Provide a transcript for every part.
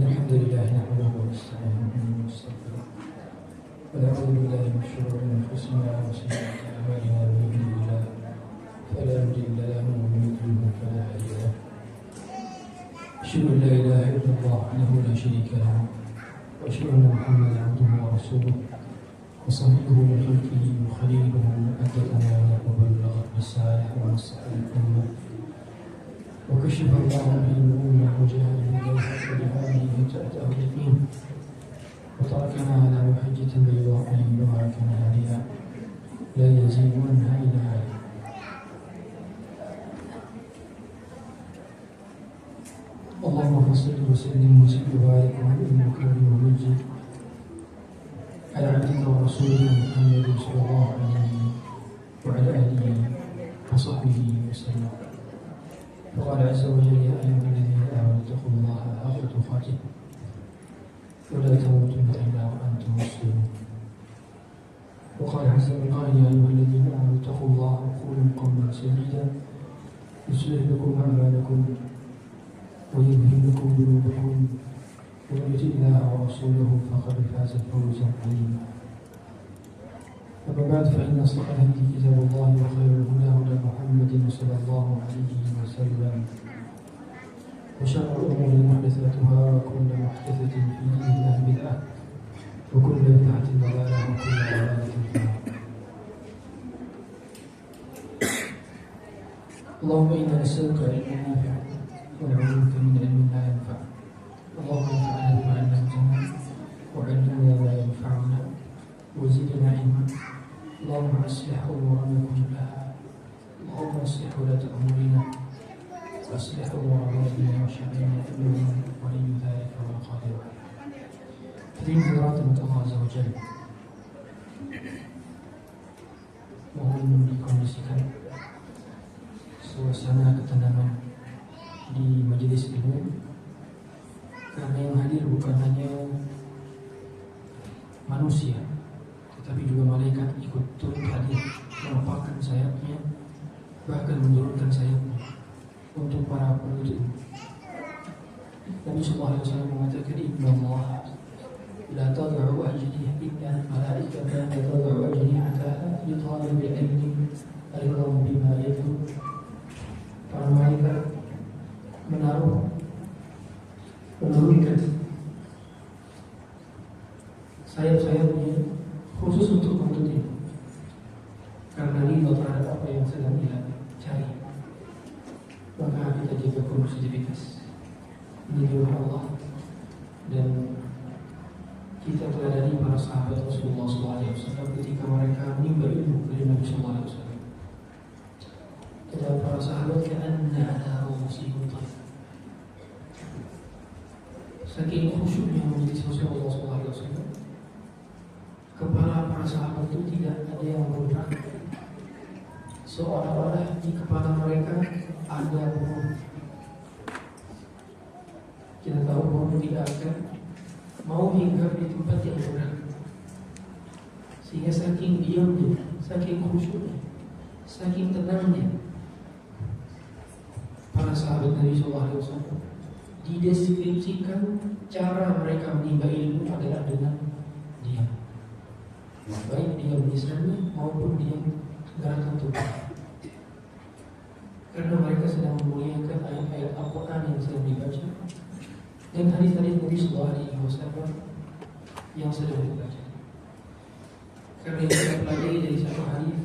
الحمد لله نحمده ونستعينه ونستغفره ونعوذ بالله من شرور انفسنا وسيئات اعمالنا من يهده الله فلا مضل له ومن يضلل فلا هادي له اشهد ان لا اله الا الله وحده لا شريك له واشهد ان محمدا عبده ورسوله وصفيه من خلقه وخليله ادى الامانه وبلغ الرساله ونصح الامه وكشف الله به الأمة وجاهد بالله وبهذه تأتاه اليقين وتركنا على محجة بيضاء ليلها كنهارها لا يزيغ عنها إلا هالك. اللهم صل وسلم وزد وبارك وانعم وكرم ومجد على عبدك ورسولك محمد صلى الله عليه وعلى آله وصحبه وسلم. وقال عز وجل يا أيها الذين آمنوا اتقوا الله حق تقاته ولا تموتن إلا وأنتم مسلمون. وقال عز وجل يا أيها الذين آمنوا اتقوا الله وقولوا قولا سديدا يصلح لكم أعمالكم ويذهب لكم ذنوبكم ومن يطع الله ورسوله فقد فاز فوزا عظيما. أما بعد فإن أصدق الحديث كتاب الله وخير الهدى هدى محمد صلى الله عليه وسلم وشر الأمور محدثاتها وكل محدثة في دين الله بدعة وكل بدعة ضلالة وكل ضلالة في النار. اللهم إنا نسألك علما نافعا ونعوذ بك من علم لا ينفع. اللهم انفعنا بما علمتنا وعلمنا ما ينفعنا وزدنا علما. اللهم اصلح امورنا كلها. اللهم اصلح ولاة امورنا واصلح امور بلادنا وشعبنا انه ولي ذلك والقادر عليه. في حضرات الله عز وجل, mohon dikondisikan suasana ketenangan di majelis ilmu, karena yang hadir bukan hanya manusia, tetapi juga malaikat ikut turut hadir, melepaskan sayapnya, bahkan menurunkan sayapnya untuk para penuntut. Nabi sallallahu alaihi wasallam mengatakan, "Inna Allah la tad'u ajniha inna malaikatan la tad'u ajnihataha li talibil ilmi al-gham bima yad'u." Para malaikat menurunkan sayap-sayapnya khusus untuk menuntut ilmu, karena ridho terhadap apa yang sedang dia cari. Maka kita jaga kondusivitas ini di Allah, dan kita teladani para sahabat Rasulullah SAW ketika mereka menimba ilmu dari Nabi SAW. Kata para sahabat, "Ka'anna ala ru'usihim tayr." Saking khusyuknya majelis Rasulullah SAW, kepala para sahabat itu tidak ada yang bergerak, seolah-olah di kepala mereka ada burung. Kita tahu burung tidak akan mau hinggap di tempat yang bergerak, sehingga saking diamnya, saking khusyuknya, saking tenangnya para sahabat Nabi SAW, dideskripsikan cara mereka menimba ilmu adalah dengan diam. Baik diam lisannya maupun diam gerakan tubuh, karena mereka sedang memuliakan ayat-ayat Al-Quran yang sedang dibaca dan hadis-hadis Nabi sallallahu alaihi wasallam yang sedang dibaca. Karena yang kita pelajari dari satu hadis,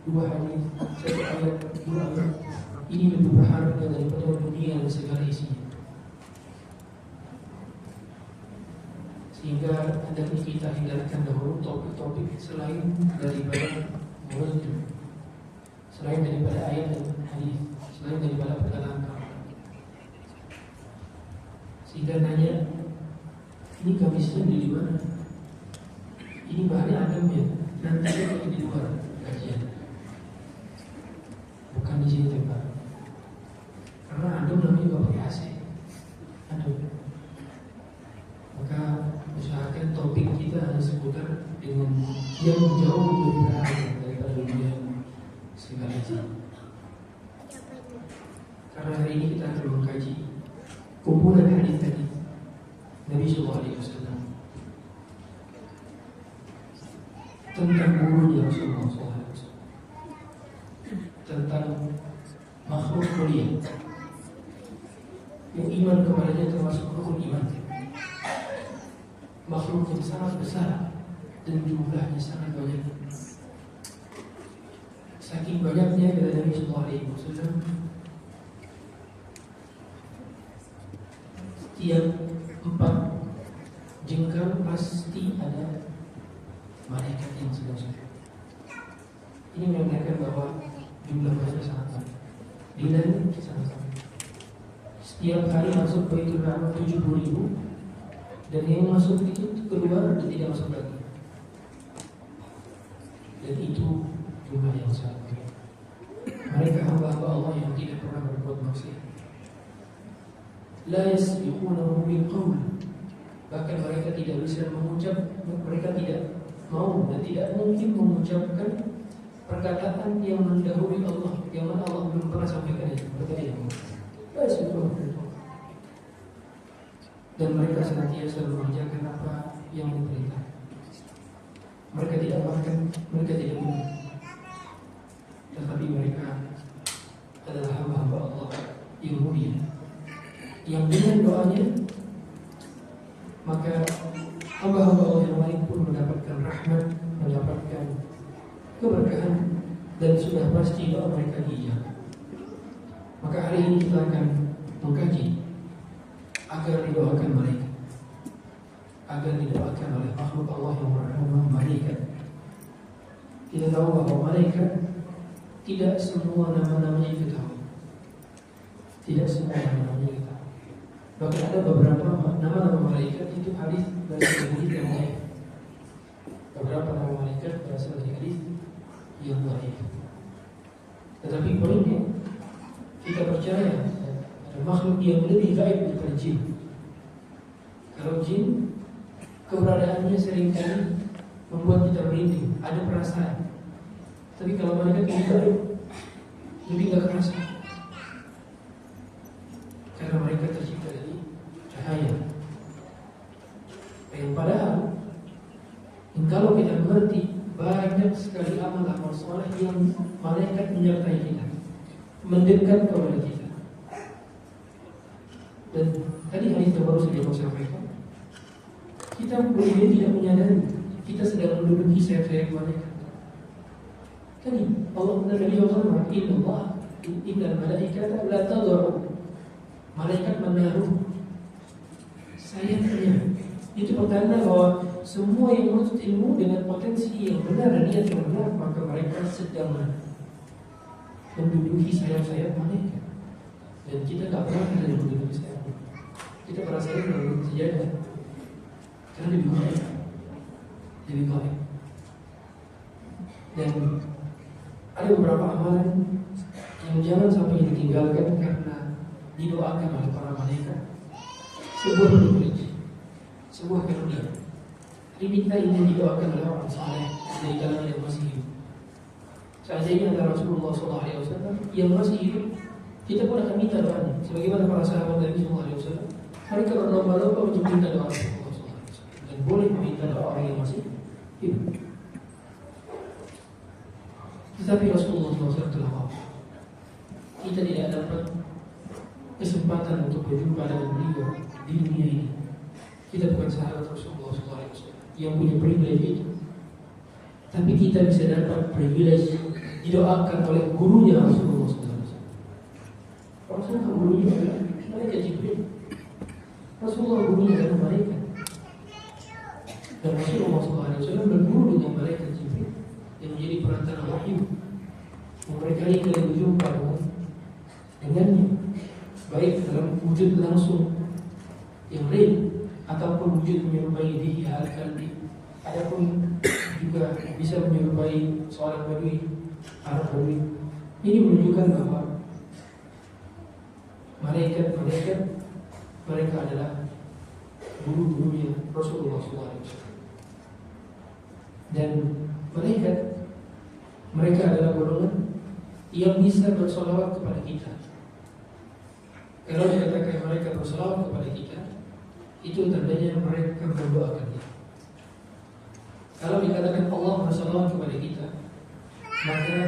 dua hadis, satu ayat, dua ayat, ini lebih berharga daripada dunia dan segala isinya. Sehingga hendaknya kita hindarkan dahulu topik-topik selain daripada mulut, selain daripada ayat dan hadis, selain daripada perkataan Quran. Sehingga nanya, ini kamisnya di mana? Ini bahannya adamnya, nanti kita di luar kajian, bukan di sini tempat. Karena adem namanya juga pakai AC. Adem. Maka usahakan topik kita hanya seputar dengan yang jauh lebih berharga daripada dunia segala macam. Karena hari ini kita akan mengkaji kumpulan hadis tadi yang iman kepadanya termasuk rukun iman. Makhluk yang sangat besar dan jumlahnya sangat banyak. Saking banyaknya kata Nabi Sallallahu Alaihi Wasallam, setiap 4 jengkal pasti ada malaikat yang sedang sujud. Ini menandakan bahwa jumlah mereka sangat banyak. Di langit sangat banyak. Setiap hari masuk Baitul Rahman 70.000, dan yang masuk itu keluar dan tidak masuk lagi. Dan itu jumlah yang sangat banyak. Mereka hamba-hamba Allah yang tidak pernah berbuat maksiat. La yasbiqunahu bil qawl. Bahkan mereka tidak bisa mengucap, mereka tidak mau dan tidak mungkin mengucapkan perkataan yang mendahului Allah, yang mana Allah belum pernah sampaikan itu. Mereka tidak mau. La yasbiqunahu bil qawl. Dan mereka senantiasa mengerjakan apa yang diperintah. Mereka tidak makan, mereka tidak minum, tetapi mereka adalah hamba-hamba Allah yang mulia, yang dengan doanya maka hamba-hamba Allah yang lain pun mendapatkan rahmat, mendapatkan keberkahan, dan sudah pasti doa mereka diijabah. Maka hari ini kita akan mengkaji agar didoakan malaikat, agar didoakan oleh makhluk Allah yang bernama malaikat. Kita tahu bahwa malaikat tidak semua nama-namanya diketahui. Tidak semua nama-namanya diketahui. Bahkan ada beberapa nama-nama malaikat itu hadis berasal dari hadis yang lain. Beberapa nama malaikat berasal dari hadis yang lain. Tetapi poinnya, kita percaya ada makhluk yang lebih gaib daripada jin. Kalau jin, keberadaannya seringkali membuat kita merinding, ada perasaan. Tapi kalau malaikat lebih gaib, lebih gak kerasa, karena mereka tercipta dari cahaya. Yang padahal, kalau kita mengerti, banyak sekali amal-amal soleh yang malaikat menyertai kita, mendekat kepada kita. Dan tadi hadis yang baru saja saya sampaikan, kita boleh tidak menyadari kita sedang menduduki sayap-sayap malaikat. Tadi Allah Nabi Muhammad, Innal malaikata la tad'u. Malaikat menaruh sayapnya. Itu pertanda bahwa semua yang menuntut ilmu dengan potensi yang benar dan niat yang benar, maka mereka sedang menduduki sayap-sayap malaikat. Dan kita tak pernah ada yang menduduki sayap. Kita merasa menduduki sejadah, karena lebih baik, lebih baik. Dan ada beberapa amalan yang jangan sampai ditinggalkan karena didoakan oleh para malaikat. Sebuah privilege, sebuah karunia. Kita ingin didoakan oleh orang saleh dari kalangan yang masih hidup. Seandainya ada Rasulullah SAW yang masih hidup, kita pun akan minta doanya. Sebagaimana para sahabat Nabi SAW, mereka berlomba-lomba untuk minta doa Rasulullah SAW, dan boleh meminta doa orang yang masih hidup. Tetapi Rasulullah SAW telah wafat. Kita tidak dapat kesempatan untuk berjumpa dengan beliau di dunia ini. Kita bukan sahabat Rasulullah SAW yang punya privilege itu. Tapi kita bisa dapat privilege didoakan oleh gurunya Rasulullah SAW. Rasulullah gurunya adalah malaikat Jibril. Rasulullah gurunya adalah malaikat. Dan Rasulullah SAW berguru dengan malaikat Jibril yang menjadi perantara wahyu. Mereka ini kali berjumpa dengannya, baik dalam wujud langsung yang real ataupun wujud menyerupai diri al-kalbi. Adapun juga bisa menyerupai seorang badui, Arab badui. Ini menunjukkan bahwa malaikat mereka adalah guru-gurunya Rasulullah SAW. Dan mereka adalah golongan yang bisa bersolawat kepada kita. Kalau dikatakan mereka bersolawat kepada kita, itu tandanya mereka mendoakan kita. Kalau dikatakan Allah bersolawat kepada kita, maka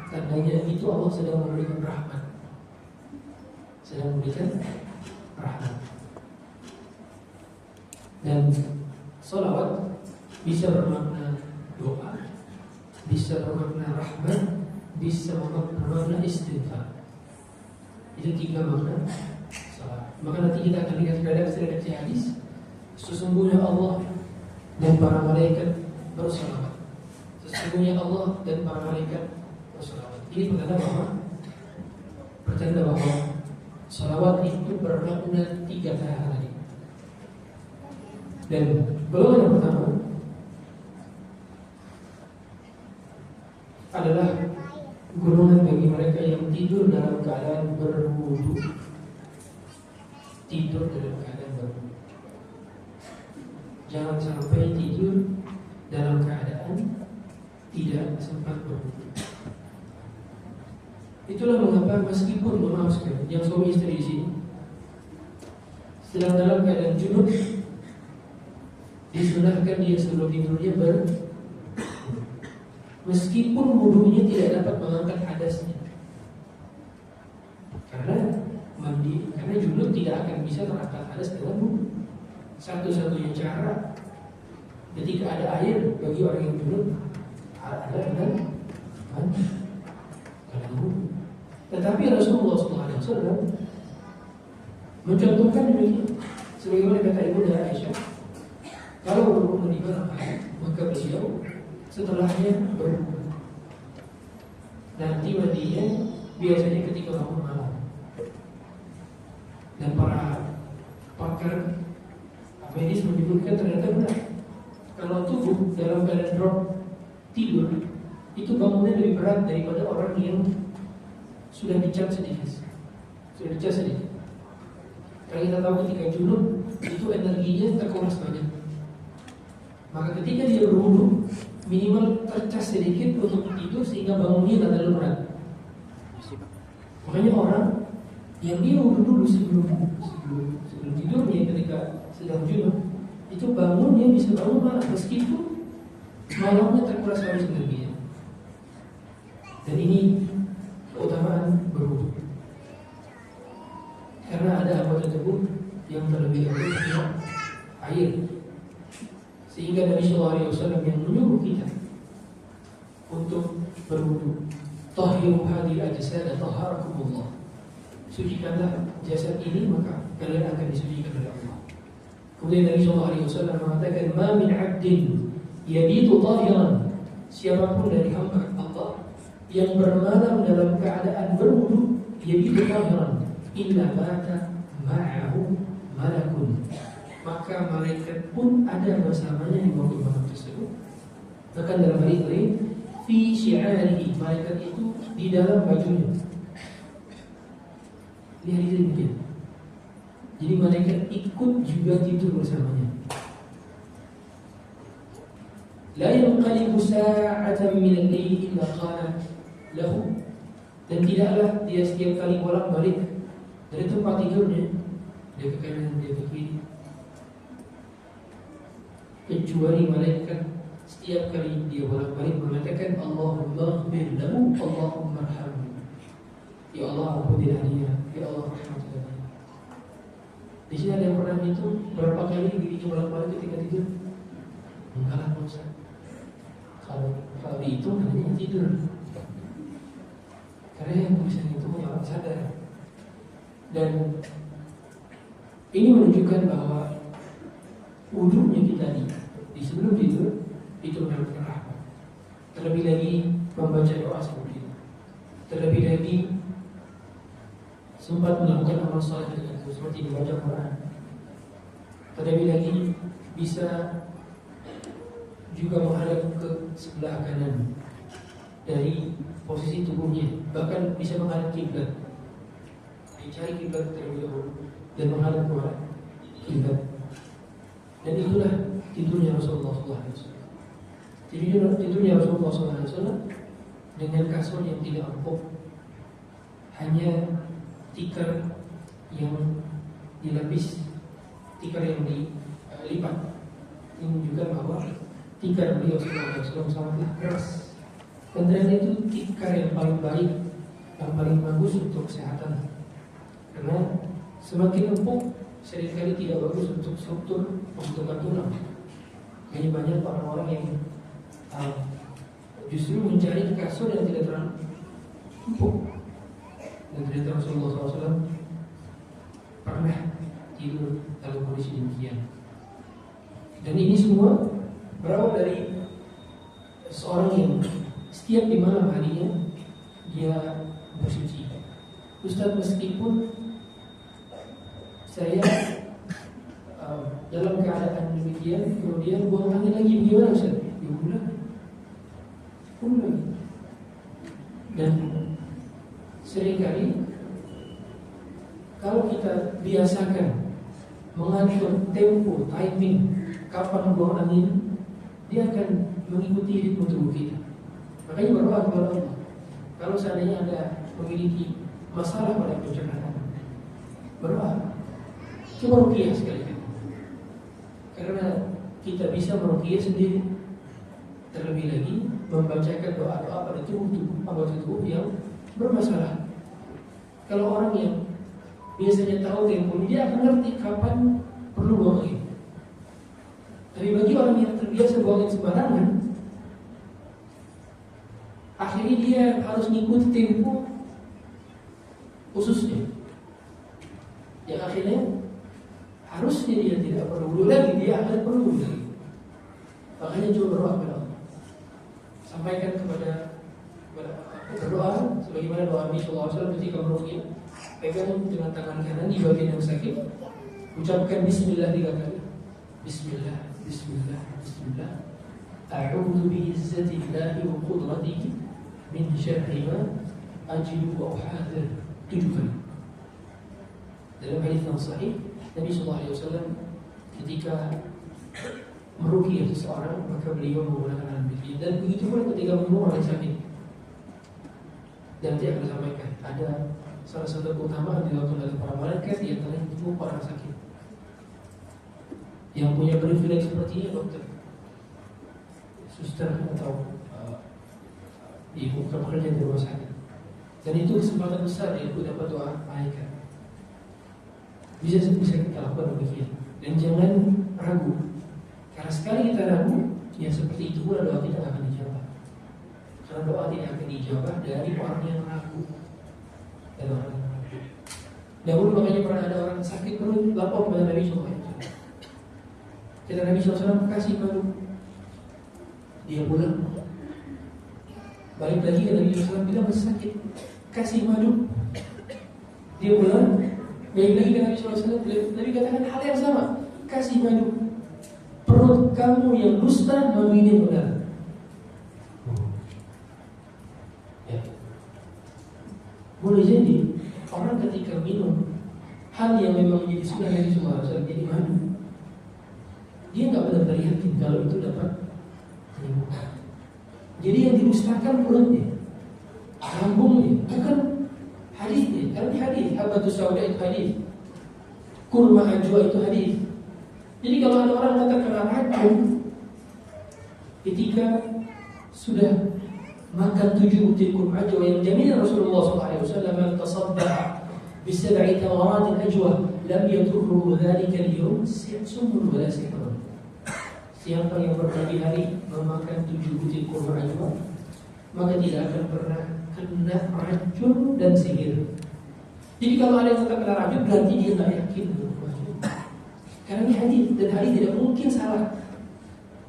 tandanya itu Allah sedang memberikan rahmat, sedang memberikan rahmat. Dan salawat bisa bermakna doa, bisa bermakna rahmat, bisa bermakna istighfar. Itu 3 makna salawat. Maka nanti kita akan lihat redaksi hadis. Sesungguhnya Allah dan para malaikat bersalawat. Sesungguhnya Allah dan para malaikat bersalawat. Ini pertanda bahwa salawat itu bermakna 3 hal tadi. Dan golongan yang pertama adalah golongan bagi mereka yang tidur dalam keadaan berwudu. Tidur dalam keadaan berwudu. Jangan sampai tidur dalam keadaan tidak sempat berwudu. Itulah mengapa meskipun maaf sekali yang suami istri di sini sedang dalam keadaan junub, disunahkan dia sebelum tidurnya meskipun wudunya tidak dapat mengangkat hadasnya, karena junub tidak akan bisa mengangkat hadas dengan wudu. Satu-satunya cara ketika ada air bagi orang yang junub adalah dengan mandi. Tetapi Rasulullah SAW mencontohkan demikian, sebagaimana kata Ibunda Aisyah, kalau berwudu di mana maka beliau setelahnya berwudu. Nanti mandinya biasanya ketika bangun malam. Dan para pakar medis menyebutkan ternyata benar, kalau tubuh dalam keadaan drop tidur itu bangunnya lebih berat daripada orang yang sudah dicas sedikit. Karena kita tahu ketika junub itu energinya terkuras banyak. Maka ketika dia berwudu minimal tercas sedikit untuk tidur sehingga bangunnya tidak terlalu berat. Makanya orang yang dia wudu dulu sebelum tidurnya ketika sedang junub itu bangunnya bisa bangun malam meskipun malamnya terkuras habis energinya. Dan ini keutamaan berwudu. Karena ada anggota tubuh yang terlebih dahulu air. Sehingga Nabi SAW yang menyuruh kita untuk berwudu. Tahhiru hadhil ajsad tahharakumullah. Sucikanlah jasad ini maka kalian akan disucikan oleh Allah. Kemudian Nabi SAW mengatakan, "Ma min 'abdin yabitu tahiran." Siapapun dari hamba Allah yang bermalam dalam keadaan berwudu, yabitu tahiran, illa mata ma'ahu malakun. Maka malaikat pun ada bersamanya di waktu malam tersebut. Bahkan dalam hadis lain, fi syi'arihi, malaikat itu di dalam bajunya. Lihat ini demikian. Jadi malaikat ikut juga tidur bersamanya. La yanqalibu sa'atan min al-layli illa qala lahu. Dan tidaklah dia setiap kali bolak-balik dari tempat tidurnya, dia ke kanan, dia ke kiri, kecuali malaikat setiap kali dia bolak-balik mengatakan Allahumma ighfir lahu, Allahumma arhamhu. Ya Allah, ampunilah dia, ya Allah, rahmatilah dia. Di sini ada yang pernah itu berapa kali dirinya bolak-balik ketika tidur? Enggak lah, Ustaz. Kalau dihitung hanya tidur. Karena yang bisa dihitung orang sadar. Dan ini menunjukkan bahwa wudunya kita di sebelum tidur itu mendapatkan rahmat. Terlebih lagi membaca doa seperti itu. Terlebih lagi sempat melakukan amal saleh dengan itu seperti membaca Quran. Terlebih lagi bisa juga menghadap ke sebelah kanan dari posisi tubuhnya, bahkan bisa menghadap kiblat. Dicari kiblat terlebih dahulu dan menghadap ke kiblat. Dan itulah tidurnya Rasulullah SAW. Tidurnya Rasulullah SAW dengan kasur yang tidak empuk, hanya tikar yang dilapis, tikar yang dilipat. Ini menunjukkan bahwa tikar beliau SAW sangatlah keras. Dan ternyata itu tikar yang paling baik, yang paling bagus untuk kesehatan. Karena Semakin empuk seringkali tidak bagus untuk struktur pembentukan tulang. Hanya banyak orang-orang yang justru mencari kasur yang tidak terlalu empuk. Dan ternyata Rasulullah SAW pernah tidur dalam kondisi demikian. Dan ini semua berawal dari seorang yang setiap di malam harinya dia bersuci. Ustaz, meskipun saya dalam keadaan demikian kemudian buang angin lagi, bagaimana Ustaz? Ya ulang lagi. Dan seringkali kalau kita biasakan mengatur tempo, timing, kapan buang angin, dia akan mengikuti ritme tubuh kita. Makanya berdoa kepada Allah. Kalau seandainya Anda memiliki masalah pada pencernaan, berdoa. Coba ruqyah sekali-kali. Karena kita bisa meruqyah sendiri. Terlebih lagi membacakan doa-doa pada anggota tubuh yang bermasalah. Kalau orang yang biasanya tahu tempo, dia akan ngerti kapan perlu buang angin. Tapi bagi orang yang terbiasa buang angin sembarangan, akhirnya dia harus ngikuti tempo khususnya. Yang akhirnya harusnya dia tidak perlu wudhu lagi, dia akan perlu wudhu lagi. Makanya coba berdoa kepada Allah. Sampaikan kepada berdoa sebagaimana doa Nabi SAW ketika meruqyah. Pegang dengan tangan kanan di bagian yang sakit, ucapkan Bismillah 3 kali. Bismillah, Bismillah, Bismillah. A'udzu bi'izzatillahi wa qudratihi min syarri ma ajidu wa uhadir. 7 kali. Dalam hadis yang sahih, Nabi SAW ketika meruqyah seseorang maka beliau menggunakan alat bukti. Dan begitu pula ketika menyembuh orang sakit. Dan dia akan sampaikan ada salah satu keutamaan dilakukan oleh para malaikat di antara menyembuh orang sakit. Yang punya privilege seperti ini dokter, suster atau ibu bekerja di rumah sakit. Dan itu kesempatan besar ya untuk dapat doa malaikat. Bisa kita lakukan demikian. Dan jangan ragu. Karena sekali kita ragu, ya seperti itu pula doa kita akan dijawab. Karena doa tidak akan dijawab dari orang yang ragu. Dan orang yang ragu. Dahulu makanya pernah ada orang sakit perut lapor kepada Nabi SAW. Kata Nabi SAW kasih madu. Dia pulang. Balik lagi ke Nabi SAW bilang masih sakit, kasih madu. Dia pulang. Balik lagi ke Nabi SAW. Nabi katakan hal yang sama, kasih madu. Perut kamu yang dusta memilih benar. Ya. Boleh jadi orang ketika minum hal yang memang menjadi sunnah Nabi SAW jadi madu, dia nggak benar-benar yakin kalau itu dapat menyembuhkan. Jadi yang didustakan perutnya, lambungnya, bukan hadisnya. Karena ini hadis, habatus sauda itu hadis, kurma ajwa itu hadis. Jadi kalau ada orang katakan racun ketika sudah makan 7 butir kurma ajwa yang jaminan Rasulullah SAW man tasaddaqa bisab'i tamaratin ajwa lam yadurruhu dhalika al-yawm summun wala sihrun. Siapa yang berhari-hari memakan 7 butir kurma ajwa, maka tidak akan pernah kena racun dan sihir. Jadi kalau ada yang kena racun, berarti dia tak yakin dengan racun. Karena ini hadis, dan hadis tidak mungkin salah.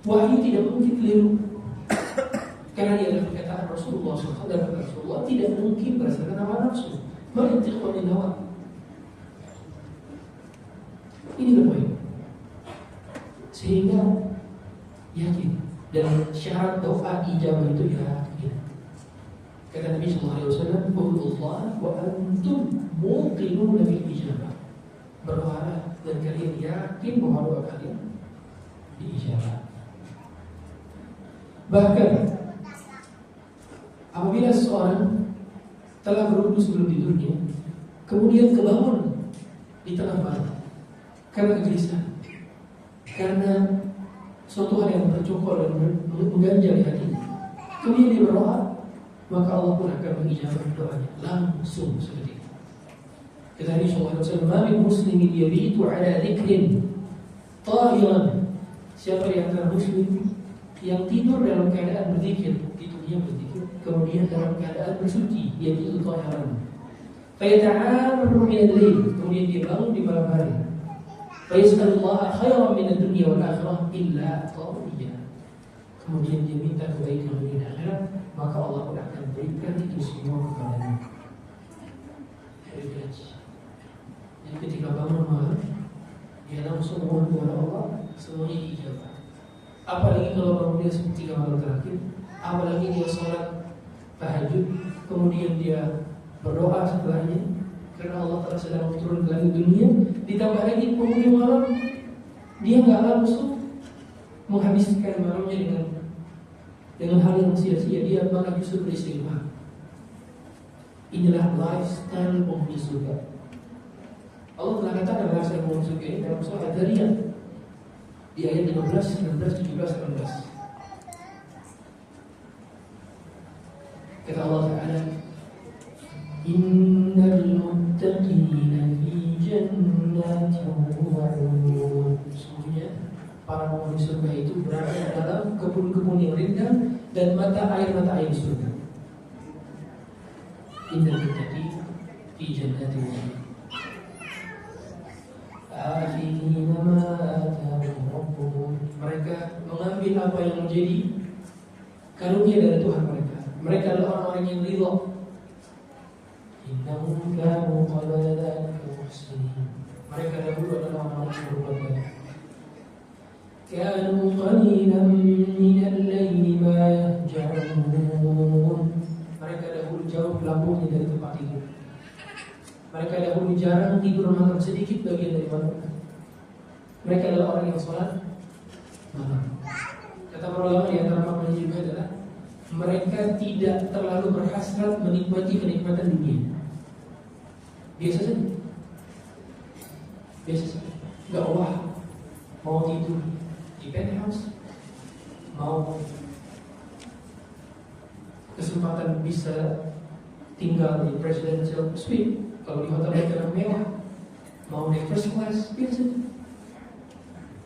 Wahyu tidak mungkin keliru. Karena dia adalah perkataan Rasulullah SAW, dan Rasulullah tidak mungkin berdasarkan hawa nafsu. Menyentuh oleh hawa. Ini poin. Sehingga yakin, dan syarat doa ijabah itu yakin. Kata Nabi SAW, "Qulullah wa antum muqinun bil ijabah." Berdoa dan kalian yakin bahwa doa kalian diijabah. Bahkan apabila seseorang telah berwudu sebelum tidurnya, kemudian kebangun di tengah malam karena kegelisahan, karena suatu hal yang tercokol dan mengganjal di hatinya, kemudian dia berdoa, maka Allah pun akan mengijabah doanya langsung seperti itu. Kata Nabi SAW, "Ma min muslimin yabitu ala dzikrin tahiran." Siapa di antara muslim yang tidur dalam keadaan berzikir, tidurnya berzikir, kemudian dalam keadaan bersuci, yaitu tahiran. Fa yata'ammaru min al-lail, kemudian dia bangun di malam hari. Fa yas'alullaha khairan min ad-dunya wal akhirah illa ata'iyah. Kemudian dia minta kebaikan dunia dan akhirat, maka Allah pun akan berikan itu semua kepadanya. Jadi ketika bangun malam, dia langsung mohon kepada Allah, semuanya diijabah. Apalagi kalau bangun dia seperti malam terakhir, apalagi dia sholat tahajud, kemudian dia berdoa setelahnya, karena Allah telah sedang turun ke langit dunia. Ditambah lagi penghujung malam, dia nggak langsung menghabiskan malamnya dengan hal yang sia-sia, dia malah justru beristighfar. Inilah lifestyle penghuni surga. Allah telah katakan lifestyle penghuni surga ini dalam surah Al-Zariyat di ayat 15, 19, 17, 18. Kata Allah Ta'ala, Innal muttaqina fi jannatin wa 'uyun. Sesungguhnya para penghuni surga itu berada dalam kebun-kebun yang rindang dan mata air surga. Innal muttaqina fi jannatin wa 'uyun. Akhirina ma atahum rabbuhum. Mereka mengambil apa yang menjadi karunia dari Tuhan mereka. Mereka adalah orang-orang yang ridha. Innahum kanu qabla dzalika muhsinin. Mereka dahulu adalah orang-orang yang berbuat baik. Kanu qalilan minal laili ma yahja'un. Mereka dahulu jauh melambungnya dari tempat tidur. Mereka dahulu jarang tidur malam, sedikit bagian dari malam. Mereka adalah orang yang sholat malam. Kata para ulama di antara maknanya juga adalah mereka tidak terlalu berhasrat menikmati kenikmatan dunia. Biasa saja. Biasa saja. Gak wah mau tidur di penthouse, mau kesempatan bisa tinggal di presidential suite, kalau di hotel yang mewah, mau naik first class, biasa saja.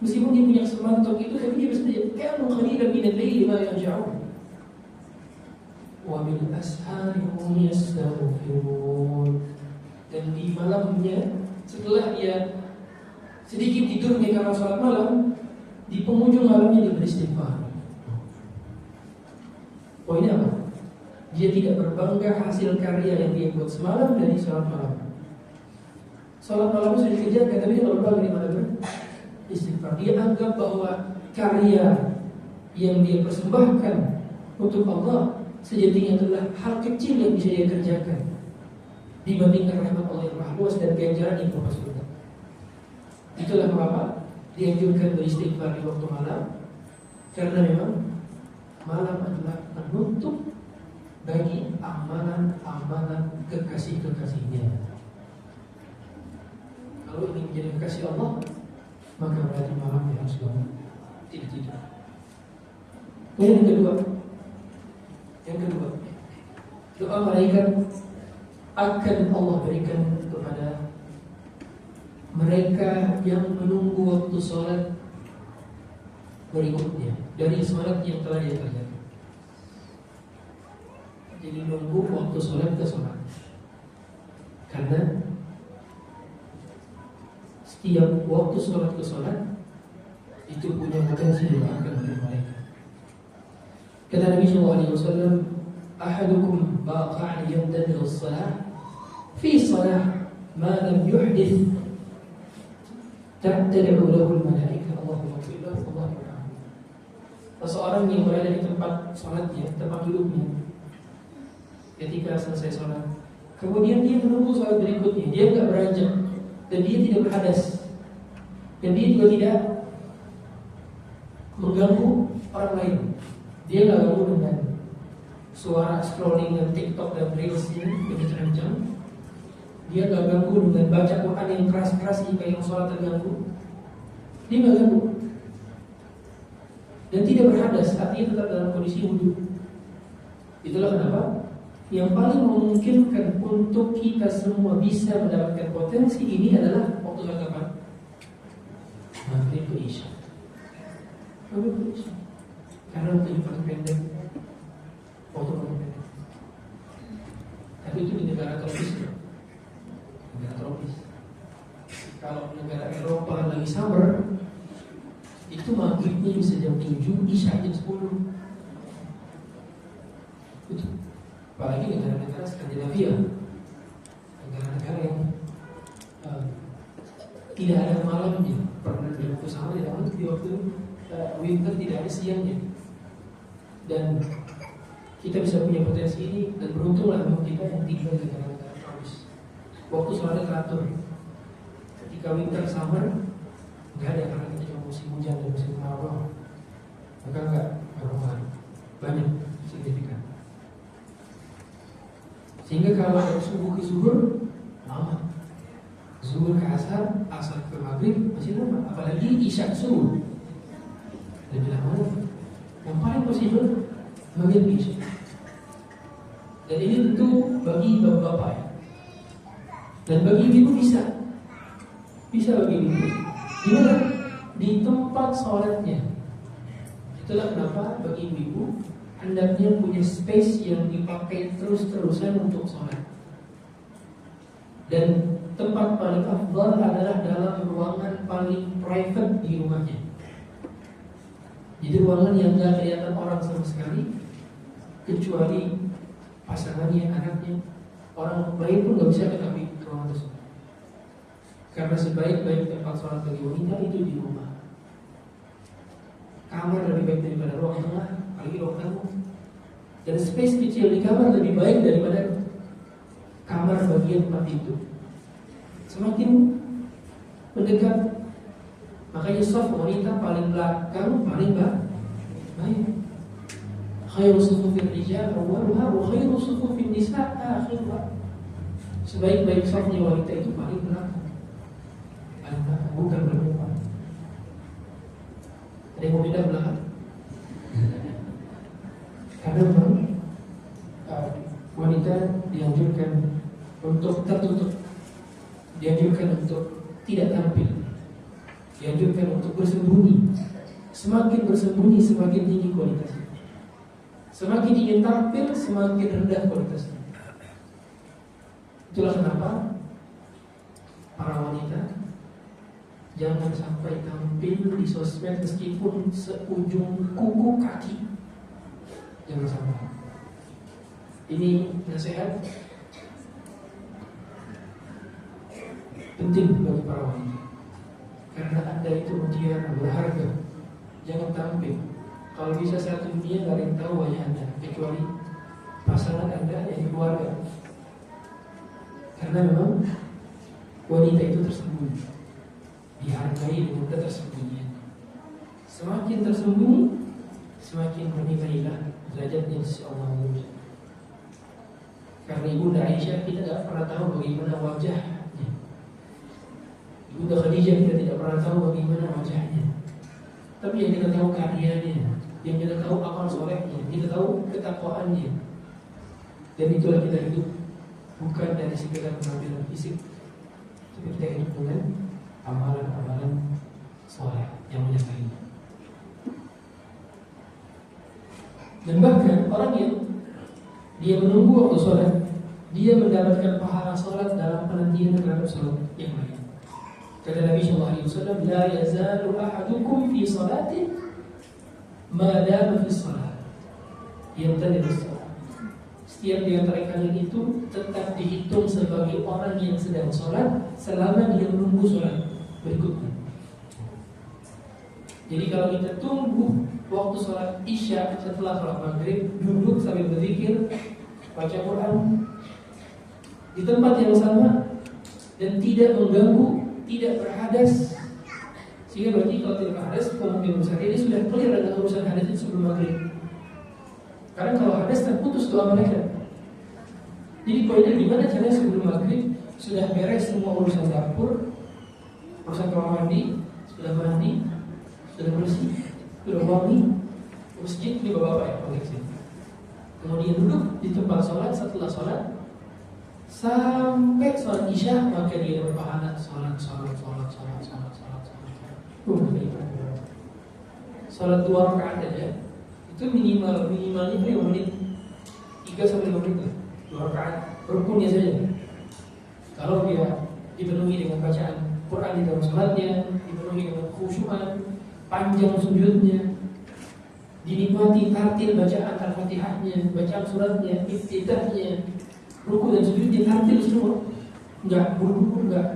Meskipun dia punya kesempatan untuk itu, tapi dia bisa saja. Kanu qalilan min al-laili ma yahja'un. Wa bil ashari hum yastaghfirun. Dan di malamnya, setelah dia sedikit tidurnya karena sholat malam, di penghujung malamnya dia beristighfar. Poinnya apa? Dia tidak berbangga hasil karya yang dia buat semalam dari sholat malam. Sholat malam sudah dikerjakan, tapi dia tidak berbangga di mana istighfar. Dia anggap bahwa karya yang dia persembahkan untuk Allah sejatinya adalah hal kecil yang bisa dia kerjakan dibandingkan rahmat Allah yang maha luas dan ganjaran yang maha surga. Itulah mengapa dianjurkan beristighfar di waktu malam, karena memang malam adalah penutup bagi amalan-amalan kekasih-kekasihnya. Kalau ingin menjadi kekasih Allah, maka berarti malam yang harus bangun, tidak tidur. Yang kedua, doa malaikat akan Allah berikan kepada mereka yang menunggu waktu sholat berikutnya dari sholat yang telah dia kerjakan. Jadi nunggu waktu sholat ke sholat, karena setiap waktu sholat ke sholat itu punya potensi didoakan oleh mereka. Kata Nabi SAW, ahadukum baqa'an yamtadil salah fi salah ma lam yuhdith ta'tadi'u lahu al-malaika Allahumma ighfir lahu Allahumma arhamhu. Seseorang yang berada di tempat sholatnya, tempat duduknya, ketika selesai sholat, kemudian dia menunggu sholat berikutnya, dia tidak beranjak dan dia tidak berhadas, dan dia juga tidak mengganggu orang lain. Dia nggak ganggu dengan suara scrolling dan TikTok dan Reels ini berjam-jam. Dia nggak ganggu dengan baca Quran yang keras-keras jika yang sholat terganggu. Dia nggak ganggu dan tidak berhadas, artinya tetap dalam kondisi wudhu. Itulah kenapa yang paling memungkinkan untuk kita semua bisa mendapatkan potensi ini adalah waktu sholat kapan? Maghrib ke Isya. Maghrib ke Isya. Karena waktunya paling pendek. Waktu paling pendek. Tapi itu di negara tropis, negara tropis. Kalau negara Eropa lagi summer, itu maghribnya bisa jam 7, Isya jam 10. Itu. Apalagi negara-negara Skandinavia, negara-negara yang tidak ada malamnya. Pernah di waktu sama di waktu winter tidak ada siangnya. Dan kita bisa punya potensi ini, dan beruntunglah memang kita yang tinggal di negara-negara tropis. Waktu sholatnya teratur. Ketika winter summer nggak ada, karena kita cuma musim hujan dan musim kemarau. Maka nggak banyak signifikan. Sehingga kalau dari subuh ke zuhur lama, zuhur ke asar, asar ke maghrib masih lama. Apalagi isya ke subuh lebih lama. Yang paling possible maghrib isya. Dan ini tentu bagi bapak-bapak ya. Dan bagi ibu bisa bagi ibu. Gimana? Di tempat sholatnya. Itulah kenapa bagi ibu hendaknya punya space yang dipakai terus-terusan untuk sholat. Dan tempat paling afdal adalah dalam ruangan paling private di rumahnya. Jadi ruangan yang gak kelihatan orang sama sekali, kecuali pasangannya, anaknya. Orang lain pun gak bisa ketahui ruangan tersebut. Karena sebaik-baik tempat sholat bagi wanita itu di rumah. Kamar lebih baik daripada ruang tengah, apalagi ruang tamu. Dan space kecil di kamar lebih baik daripada kamar bagian tempat itu. Semakin mendekat, makanya soft wanita paling belakang paling baik. Khairu sufufir rijal awwaluha wa khairu sufufin nisa akhiruha. Sebaik-baik softnya wanita itu paling belakang. Paling belakang, bukan berdepan. Ada yang mau pindah belakang? Karena memang wanita dianjurkan untuk tertutup, dianjurkan untuk tidak tampil, dianjurkan untuk bersembunyi. Semakin bersembunyi semakin tinggi kualitasnya. Semakin ingin tampil semakin rendah kualitasnya. Itulah kenapa para wanita jangan sampai tampil di sosmed meskipun seujung kuku kaki. Jangan sampai. Ini nasihat penting bagi para wanita. Karena Anda itu mutiara berharga. Jangan tampil. Kalau bisa satu dunia gak ada yang tahu wajah Anda kecuali pasangan Anda yang keluarga. Karena memang wanita itu tersembunyi, dihargai dengan ketersembunyian. Semakin tersembunyi, semakin bernilailah derajatnya di sisi Allah. Karena Ibunda Aisyah kita tidak pernah tahu bagaimana wajahnya. Ibunda Khadijah kita tidak pernah tahu bagaimana wajahnya. Tapi yang kita tahu karyanya, yang kita tahu amal solehnya, kita tahu ketakwaannya. Dan itulah kita hidup, bukan dari sekedar penampilan fisik, tapi kita hidup dengan amalan-amalan soleh yang menyertainya. Dan bahkan orang yang dia menunggu waktu sholat, dia mendapatkan pahala sholat dalam penantian terhadap sholat yang lain. Kata Nabi SAW, la yazalu ahadukum fi salatin ma dama fi salat. Yang tadi bersalat. Setiap di antara kalian itu tetap dihitung sebagai orang yang sedang sholat selama dia menunggu sholat berikutnya. Jadi kalau kita tunggu waktu sholat isya setelah sholat maghrib, duduk sambil berzikir, baca Quran di tempat yang sama dan tidak mengganggu, tidak berhadas, sehingga berarti kalau tidak berhadas kemungkinan besar ini sudah clear dengan urusan hadas itu sebelum maghrib. Karena kalau hadas terputus doa mereka. Jadi poinnya gimana caranya sebelum maghrib sudah beres semua urusan dapur, urusan kamar mandi, sudah bersih, sudah wangi, masjid ini bapak-bapak ya koneksi. kemudian duduk di tempat sholat, setelah sholat sampai sholat isya, maka dia berpahala sholat. Sholat 2 rakaat aja itu minimalnya 5 menit, 3 sampai 5 menit, 2 rakaat rukunnya saja. Kalau dia dipenuhi dengan bacaan Quran di dalam sholatnya, dipenuhi dengan khusyuan, panjang sujudnya, dinikmati tartil bacaan Al-Fatihahnya, bacaan suratnya, iftitahnya, ruku dan sujudnya tartil semua, enggak buru-buru, enggak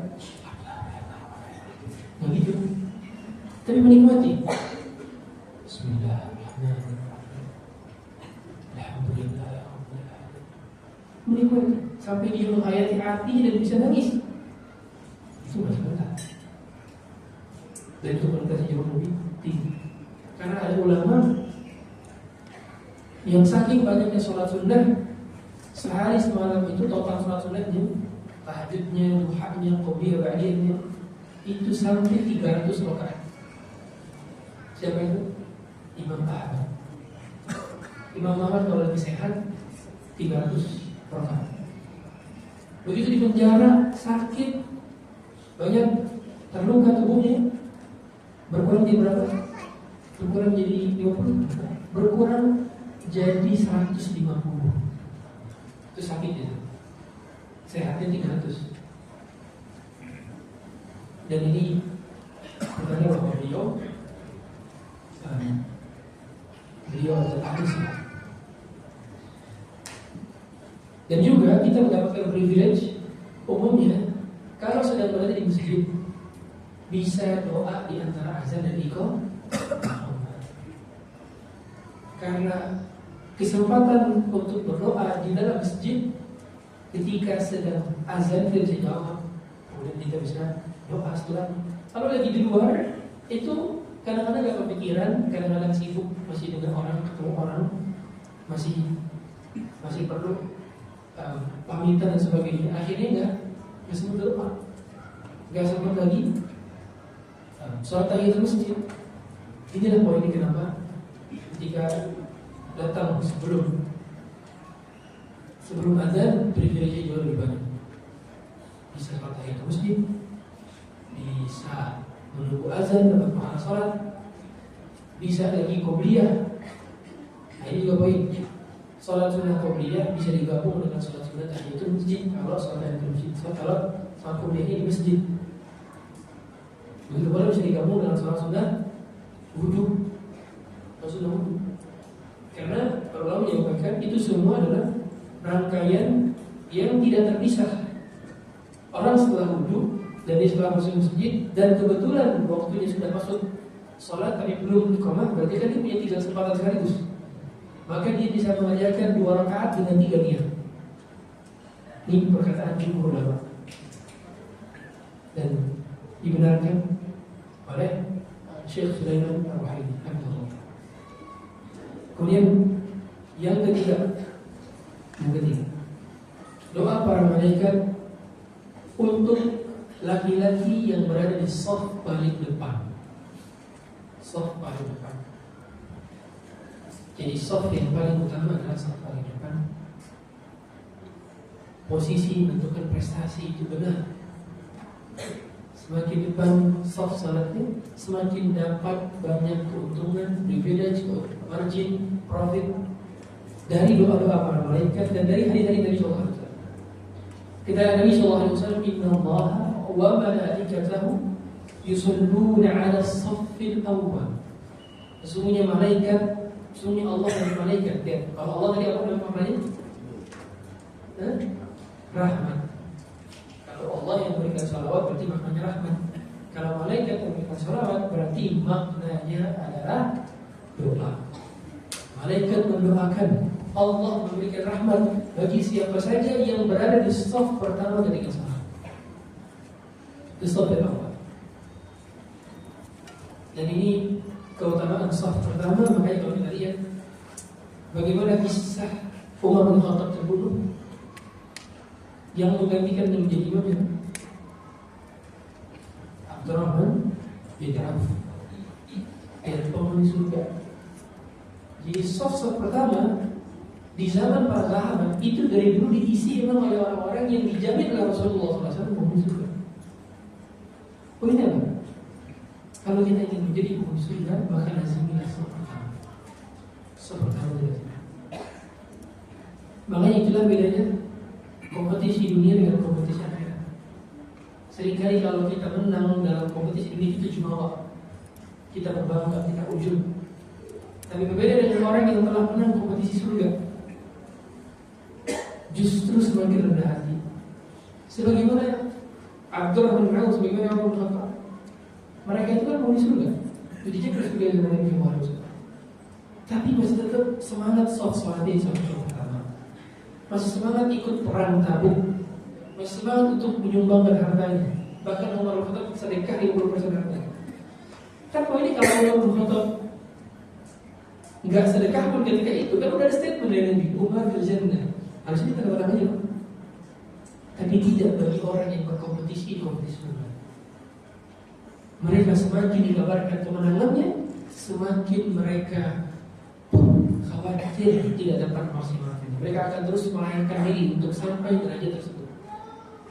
gitu, tapi menikmati. Bismillahirrahmanirrahim. Alhamdulillah ya Rabbil alamin. Menikmati sampai dia menghayati hati dan bisa nangis. Itu sebentar. Dan itu kualitasnya jauh lebih tinggi. Karena ada ulama yang saking banyaknya sholat sunnah, sehari semalam itu total sholat sunnahnya, tahajudnya, duhanya, qobliyah, ba'diyahnya itu sampai 300 rakaat. Siapa itu? Imam Ahmad. Imam Ahmad kalau lebih sehat 300 rakaat. Begitu di penjara sakit, banyak terluka tubuhnya, berkurang jadi berapa? Berkurang jadi 50, berkurang jadi 150. Itu sakit itu. Sehatnya 300. Dan ini sebenarnya bahwa beliau adalah ahli sunnah. Dan juga kita mendapatkan privilege umumnya kalau sedang berada di masjid bisa doa di antara azan dan iqamah. Karena kesempatan untuk berdoa di dalam masjid ketika sedang azan kita bisa jawab, kemudian kita bisa doa setelah. Kalau lagi di luar itu kadang-kadang gak kepikiran, kadang-kadang sibuk masih dengan orang, ketemu orang, masih perlu pamitan dan sebagainya. Akhirnya nggak sempat berdoa, nggak sempat lagi sholat tahiyatul masjid. Inilah poinnya kenapa ketika datang sebelum azan privilege jauh lebih banyak. Bisa sholat tahiyatul masjid, bisa menunggu azan dapat pahala sholat, bisa lagi qobliyah. Nah ini juga poin. Sholat sunnah qobliyah bisa digabung dengan sholat sunnah tahiyatul masjid. Kalau sholat tahiyatul masjid, kalau sholat qobliyahnya di masjid, begitu pula bisa digabung dengan sholat sunnah wudhu. Sunnah wudhu. Karena ulama menyampaikan itu semua adalah rangkaian yang tidak terpisah. Orang setelah wudhu dan dia setelah masuk masjid dan kebetulan waktunya sudah masuk sholat tapi belum iqamah, berarti kan dia punya 3 kesempatan sekaligus. Maka dia bisa mengajarkan 2 rakaat dengan 3 niat. Ini perkataan jumhur ulama dan dibenarkan oleh Syekh Sulaiman Ar-Ruhaili. Kemudian yang ketiga, doa para malaikat untuk laki-laki yang berada di shaf paling depan. Shaf paling depan. Jadi shaf yang paling utama adalah shaf paling depan. Posisi menentukan prestasi itu benar. Semakin depan shaf salatnya, semakin dapat banyak keuntungan, privilege, margin, profit dari doa-doa para malaikat dan dari hari-hari Nabi sallallahu alaihi wasallam. Kata Nabi sallallahu alaihi wasallam, "Innallaha wa malaikatahu yusholluna 'ala as-saffil awwal." Sesungguhnya Allah dan malaikat. Kalau Allah tadi apa namanya? Rahmat. Kalau Allah yang memberikan salawat berarti maknanya rahmat. Kalau malaikat yang memberikan salawat berarti maknanya adalah doa. Malaikat mendoakan, Allah memberikan rahmat bagi siapa saja yang berada di shaf pertama ketika salat. Di shaf pertama. Dan ini keutamaan shaf pertama. Makanya kalau kita lihat bagaimana kisah Umar bin Khattab terbunuh, yang menggantikan dan menjadi imamnya Abdurrahman bin Auf, penghuni surga. Jadi shaf pertama Di zaman para sahabat itu dari dulu diisi memang oleh orang-orang yang dijamin oleh Rasulullah SAW penghuni surga. Poinnya apa? Kalau kita ingin menjadi penghuni surga, maka lazimilah seperti makanya itulah bedanya kompetisi dunia dengan kompetisi akhirat. Seringkali kalau kita menang dalam kompetisi dunia itu cuma awal, kita berbangga, kita ujub. Tapi berbeda dengan orang yang telah menang kompetisi surga, justru semakin rendah hati. Sebagaimana Abdurrahman bin Auf, sebagaimana Umar bin Khattab, mereka itu kan mau di surga, jadi jaga surga yang Nabi Muhammad SAW. Tapi masih tetap semangat sholat pertama, masih semangat ikut perang Tabuk, masih semangat untuk menyumbangkan hartanya. Bahkan Umar bin Khattab sedekah 50% hartanya. Kan kalau ini kalau Umar bin Khattab nggak sedekah pun ketika itu, kan udah ada statement dari Nabi, Umar fil jannah. Harusnya kita orang aja. Tapi tidak bagi orang yang berkompetisi di kompetisi surga. Mereka semakin dikabarkan kemenangannya, semakin mereka pun khawatir tidak dapat maksimalkan. Mereka akan terus melahirkan diri untuk sampai derajat tersebut.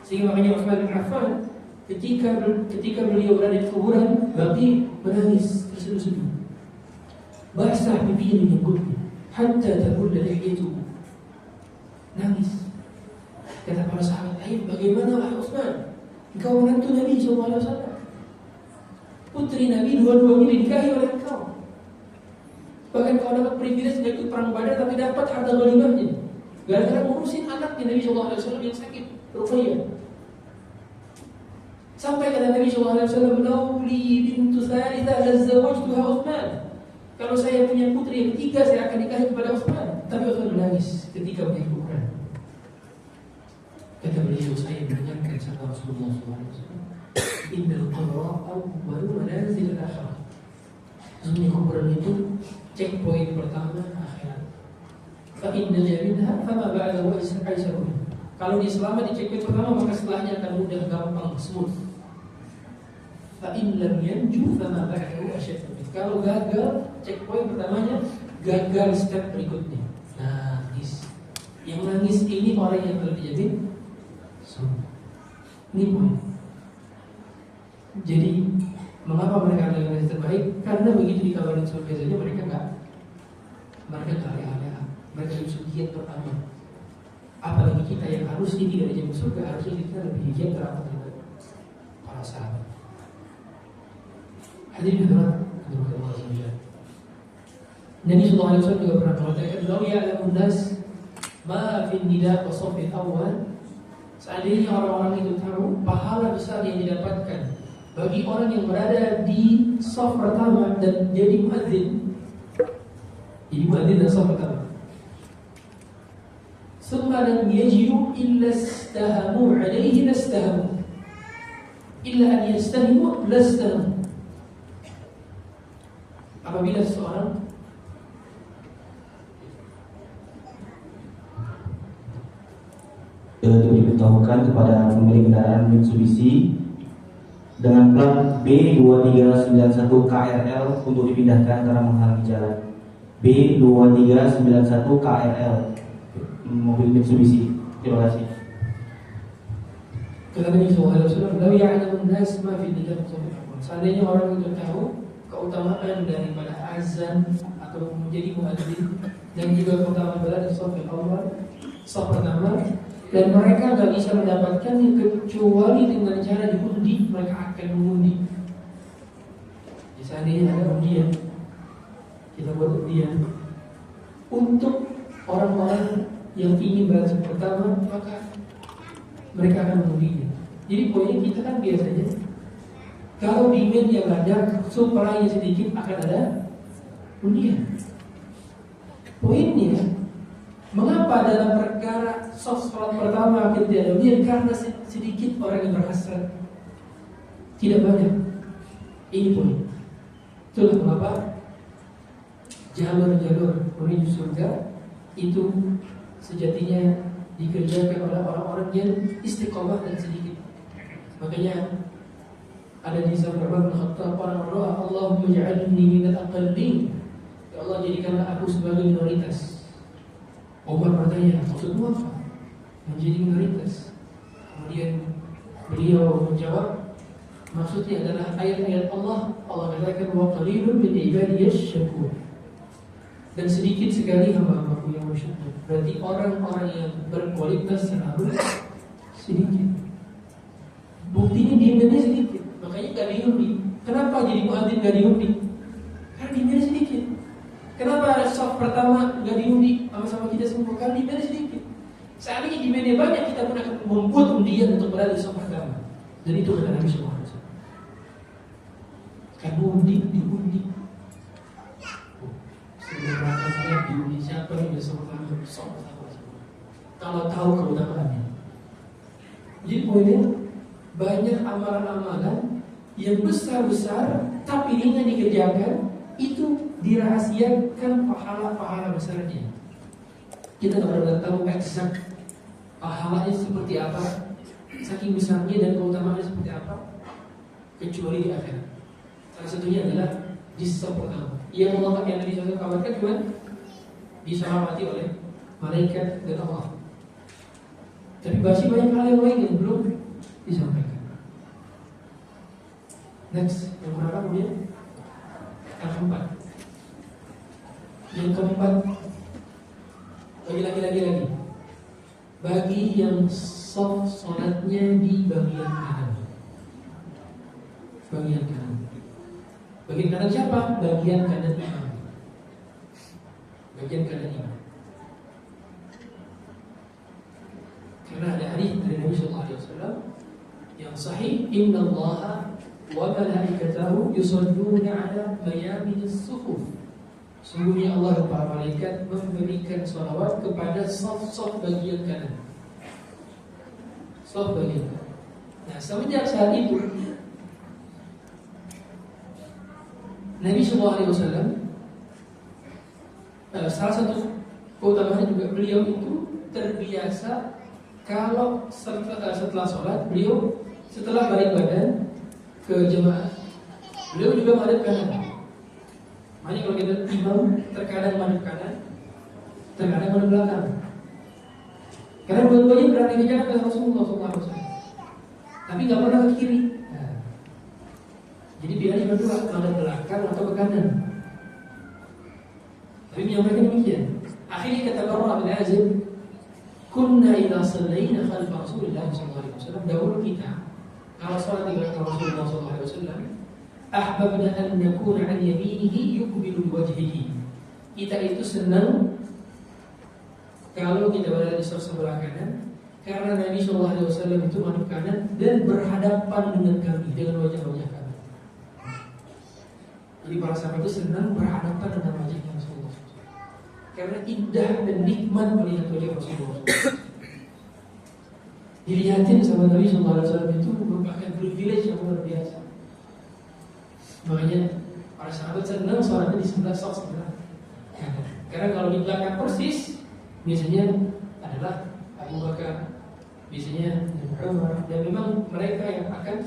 Sehingga makanya Utsman bin Affan ketika beliau berada di kuburan, Baqi menangis terseduh-seduh. Basah pipinya dengan gunung, hatta tabulla lihyatuhu. Nangis. Kata para sahabat, bagaimana wahai Utsman? Engkau menantu Nabi SAW, putri Nabi dua-duanya dinikahi oleh engkau. Bahkan kau dapat privilege tidak ikut perang Badar, tapi dapat harta ghanimahnya gara-gara ngurusin anaknya Nabi SAW yang sakit, Ruqayyah. Sampai kata Nabi SAW, "Lauli bintu tsalitsah lazawajtuha Utsman." Kalau saya punya putri yang ketiga, saya akan nikahi kepada Utsman. Tapi Utsman menangis ketika melihat kuburan. Kata beliau, saya mendengarkan sabda Rasulullah SAW, "Innal qabra awwalu manazil al-akhirah." Sesungguhnya kuburan itu checkpoint pertama akhirat. Fa inna minha fama ba'dahu aisarun. Kalau dia selamat di checkpoint pertama, maka setelahnya akan mudah, gampang, smooth. Fa in lam yanju fama ba'dahu asyad. Kalau gagal checkpoint pertamanya, gagal step berikutnya. Nangis. Yang nangis ini orang yang telah dijamin surga. Ini poin. Jadi mengapa mereka adalah yang terbaik? Karena begitu dikabarin surga saja mereka nggak alih-alih. Mereka justru giat pertama. Apalagi kita yang harusnya tidak dijamin surga, harusnya kita lebih giat teramat daripada para sahabat. Hadirin hadirat Allah SWT. Nabi SAW juga pernah mengatakan, "Lau ya'lamun nas ma fi nida wa shafil awal." Seandainya orang-orang itu tahu pahala besar yang didapatkan bagi orang yang berada di shaf pertama dan jadi muadzin. Jadi muadzin dan shaf pertama. Summa lam yajidu illa istahamu alaihi lastahamu. Illa an yastahimu lastahamu. Apabila seseorang diberitahukan kepada pemilik kendaraan Mitsubishi dengan plat B2391 KRL untuk dipindahkan karena menghalangi jalan. B2391 KRL, mobil Mitsubishi. Terima kasih. Kata Nabi SAW, "Lau ya'lamun nas ma fi dzikr." Seandainya orang itu tahu keutamaan daripada azan atau menjadi muadzin dan juga keutamaan berada di shaf awal, shaf pertama, dan mereka nggak bisa mendapatkannya kecuali dengan cara diundi, mereka akan mengundi. Jadi seandainya ada undian, kita buat undian untuk orang-orang yang ingin berada pertama, maka mereka akan mengundinya. Jadi poinnya kita kan biasanya kalau demand yang ada, supply sedikit, akan ada undian. Poinnya, mengapa dalam perkara sholat pertama kita tidak ada undian? Karena sedikit orang yang berhasrat, tidak banyak. Ini poin. Itulah mengapa jalur-jalur menuju surga itu sejatinya dikerjakan oleh orang-orang yang istiqomah dan sedikit. Makanya ada di sabda Umar bin Khattab, orang berdoa, "Allahumma ja'alni minal aqallin." Ya Allah, jadikanlah aku sebagai minoritas. Umar bertanya, maksudmu apa? Menjadi minoritas. Kemudian beliau menjawab, maksudnya adalah ayat-ayat Allah. Allah katakan wa qalilun min ibadiyash syakur. Dan sedikit sekali hamba-hambaku yang bersyukur. Berarti orang-orang yang berkualitas selalu sedikit. Buktinya diamnya sedikit. Makanya gak diundi. Kenapa jadi muadzin gak diundi? Karena diamnya sedikit. Kenapa saf pertama gak diundi sama-sama kita semua? Karena diamnya sedikit. Seandainya diamnya banyak, kita pun akan membuat undian untuk berada di saf pertama. Dan itu kata Nabi SAW. Kan diundi. Sebelum berangkat saya diundi siapa yang bisa pertama saf pertama. Kalau tahu keutamaannya. Jadi poinnya, banyak amalan-amalan yang besar-besar tapi ringan dikerjakan, itu dirahasiakan pahala-pahala besarnya. Kita tidak pernah tahu eksak pahalanya seperti apa, saking besarnya dan keutamaannya seperti apa, kecuali di akhirat. Salah satunya adalah di saf pertama. Yang Allah yang Nabi SAW kabarkan cuma disalamati oleh malaikat dan Allah. Tapi masih banyak hal yang lain yang belum disampaikan. Next, yang berapa kemudian? Yang keempat. Yang keempat, bagi lagi. Bagi yang soft sholatnya di bagian kanan. Bagian kanan. Bagian kanan siapa? Bagian kanan imam. Bagian kanan imam. Karena ada hadis dari Nabi SAW yang sahih, innallaha wa malaikatahu yusalluna ala mayaminus suhuf. Sungguhnya Allah dan para malaikat memberikan salawat kepada saf-saf bagian kanan. Saf bagian kanan. Nah, semenjak saat itu Nabi SAW salah satu keutamaannya juga beliau itu terbiasa kalau setelah sholat beliau setelah balik badan ke jemaah, beliau juga madhab kanan. Makanya kalau kita imam terkadang madhab kanan, terkadang madhab belakang. Karena dua-duanya berada di jalan dengan Rasulullah SAW. Tapi nggak pernah ke kiri. Nah, jadi pilihannya berdua, madhab belakang atau ke kanan. Tapi menyampaikan demikian. Akhirnya kata Barra bin Azib, kunna idza sallaina khalfa Rasulillah sallallahu alaihi wasallam, dahulu kita kalau salat di belakang Rasulullah sallallahu alaihi wasallam, ahbabna an nakuna an yaminihi yuqbilu wajhihi. Kita itu senang kalau kita berada di sebelah kanan, karena Nabi sallallahu alaihi wasallam itu menghadap kanan dan berhadapan dengan kami, dengan wajah-wajah kami. Jadi para sahabat itu senang berhadapan dengan wajah Rasulullah, karena indah dan nikmat melihat wajah Rasulullah. Dilihatin sama Nabi SAW itu merupakan privilege yang luar biasa. Makanya para sahabat senang sholatnya di sebelah sebelah kanan. Karena kalau di belakang persis biasanya adalah Abu Bakar, biasanya Umar, dan memang mereka yang akan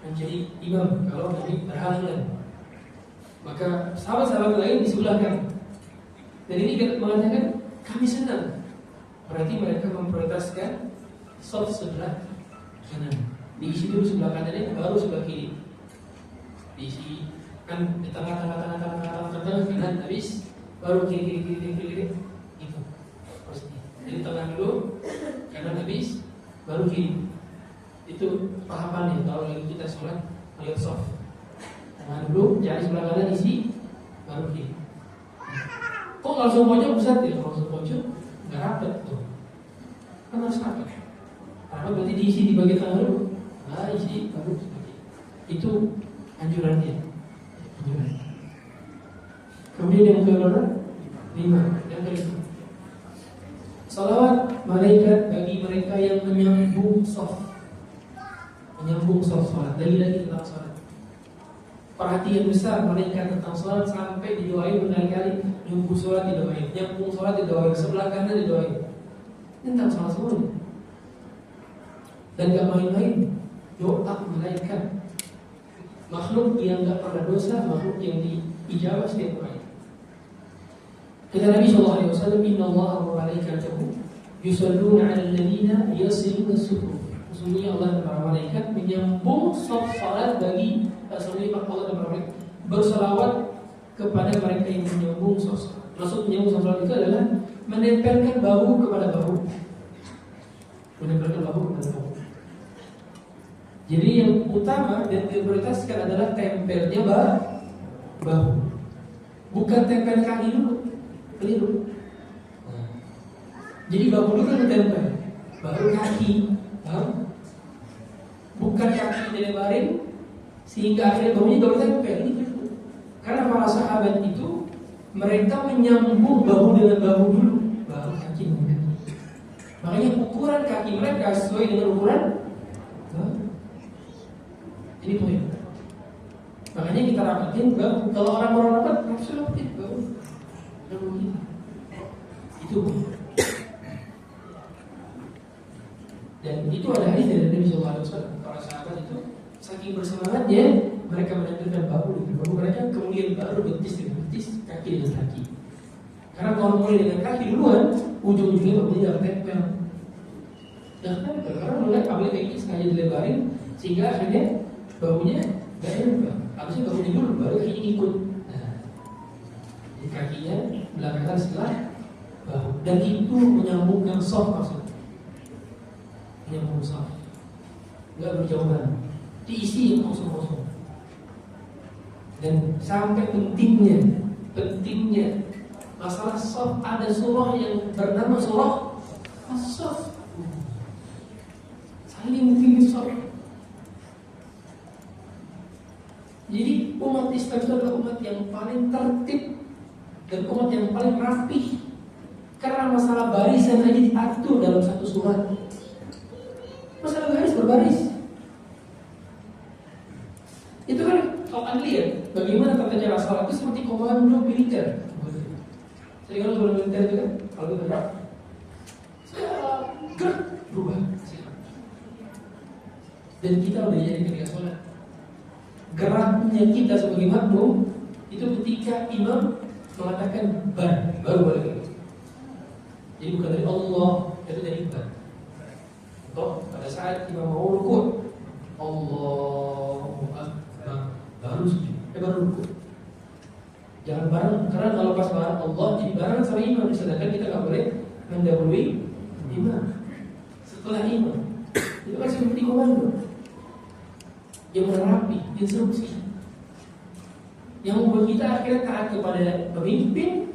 menjadi imam kalau Nabi berhalangan. Maka sahabat-sahabat lain di sebelah kanan. Dan ini mengatakan kami senang. Berarti mereka memprioritaskan shaf sebelah kanan. Diisi dulu sebelah kanannya, baru sebelah kiri. Diisi kan di tengah kanan habis, baru kiri. Itu pastinya. Jadi tengah dulu, kanan habis, baru kiri. Itu tahapannya kalau lagi kita sholat lihat shaf. Tengah dulu, cari sebelah kanan isi, baru kiri. Kok nggak langsung pojok besar ya? Kalau langsung pojok nggak rapat tuh. Kan harus rapat. Karena berarti diisi di bagian tengah dulu. Nah, isi baru seperti itu anjurannya. Kemudian yang ke-5, yang kelima, salawat malaikat bagi mereka yang menyambung shaf. Menyambung shaf salat. Lagi tentang salat. Perhatian besar malaikat tentang salat sampai didoain berkali-kali. Nyambung salat didoain, nyambung salat didoain, sebelah kanan didoain. Tentang salat semuanya. Dan gak main-main doa malaikat. Makhluk yang gak pernah dosa, makhluk yang diijabah setiap hari. Kata Nabi SAW, Inna Allah wa malaikatahu yusalluna 'alal ladzina yasiluna as-sufuf. Sesungguhnya Allah dan para malaikat menyambung saf salat bagi sesungguhnya Allah dan para malaikat berselawat kepada mereka yang menyambung saf salat. Maksud menyambung saf salat itu adalah menempelkan bahu kepada bahu. Menempelkan bahu kepada bahu. Jadi yang utama dan diprioritaskan adalah tempelnya bahu. Bukan tempel kaki dulu. Keliru. Jadi bahu dulu yang tempel, baru kaki. Bukan kaki dilebarin sehingga akhirnya bahunya baru tempel. Karena para sahabat itu mereka menyambung bahu dengan bahu dulu, baru kaki dengan kaki. Makanya ukuran kaki mereka sesuai dengan ukuran bahu. Ini poin. Makanya kita rapatin bahu. Kalau orang rapat, harus rapatin bahu. Itu poin. Dan itu ada hadis dari Nabi SAW. Para sahabat itu saking bersemangatnya mereka menempelkan bahu dengan bahu mereka, kemudian baru betis dengan betis, kaki dengan kaki. Karena kalau mulai dengan kaki duluan, ujung-ujungnya bahunya jangan tempel. Jangan tempel karena mulai apalagi kaki sengaja dilebarin sehingga akhirnya bahunya gak tempel. Harusnya bahunya dulu baru kakinya ikut. Nah, jadi kakinya belakangan setelah bahu. Dan itu menyambungkan soft maksudnya. Menyambung soft. Gak berjauhan, diisi yang kosong-kosong. Dan sampai pentingnya masalah soft, ada surah yang bernama surah as-soft. Saling tinggi soft. Jadi umat Islam itu adalah umat yang paling tertib dan umat yang paling rapih. Karena masalah barisan aja diatur dalam satu surat. Masalah baris berbaris. Itu kan kalau Anda lihat bagaimana tata cara salat itu seperti komando militer. Jadi kalau komando militer itu kan kalau kita gerak, gerak berubah. Dan kita udah jadi ketika sholat. Geraknya kita sebagai makmum itu ketika imam mengatakan baru balik. Jadi bukan dari Allah, itu dari kita. Toh pada saat imam mau rukuk, Allahu Akbar, baru sujud, baru rukuk. Jangan bareng, karena kalau pas bareng Allah jadi bareng sama imam. Sedangkan kita nggak boleh mendahului imam setelah imam. Itu kan seperti komando yang merapi, instruksi yang membuat kita akhirnya taat kepada pemimpin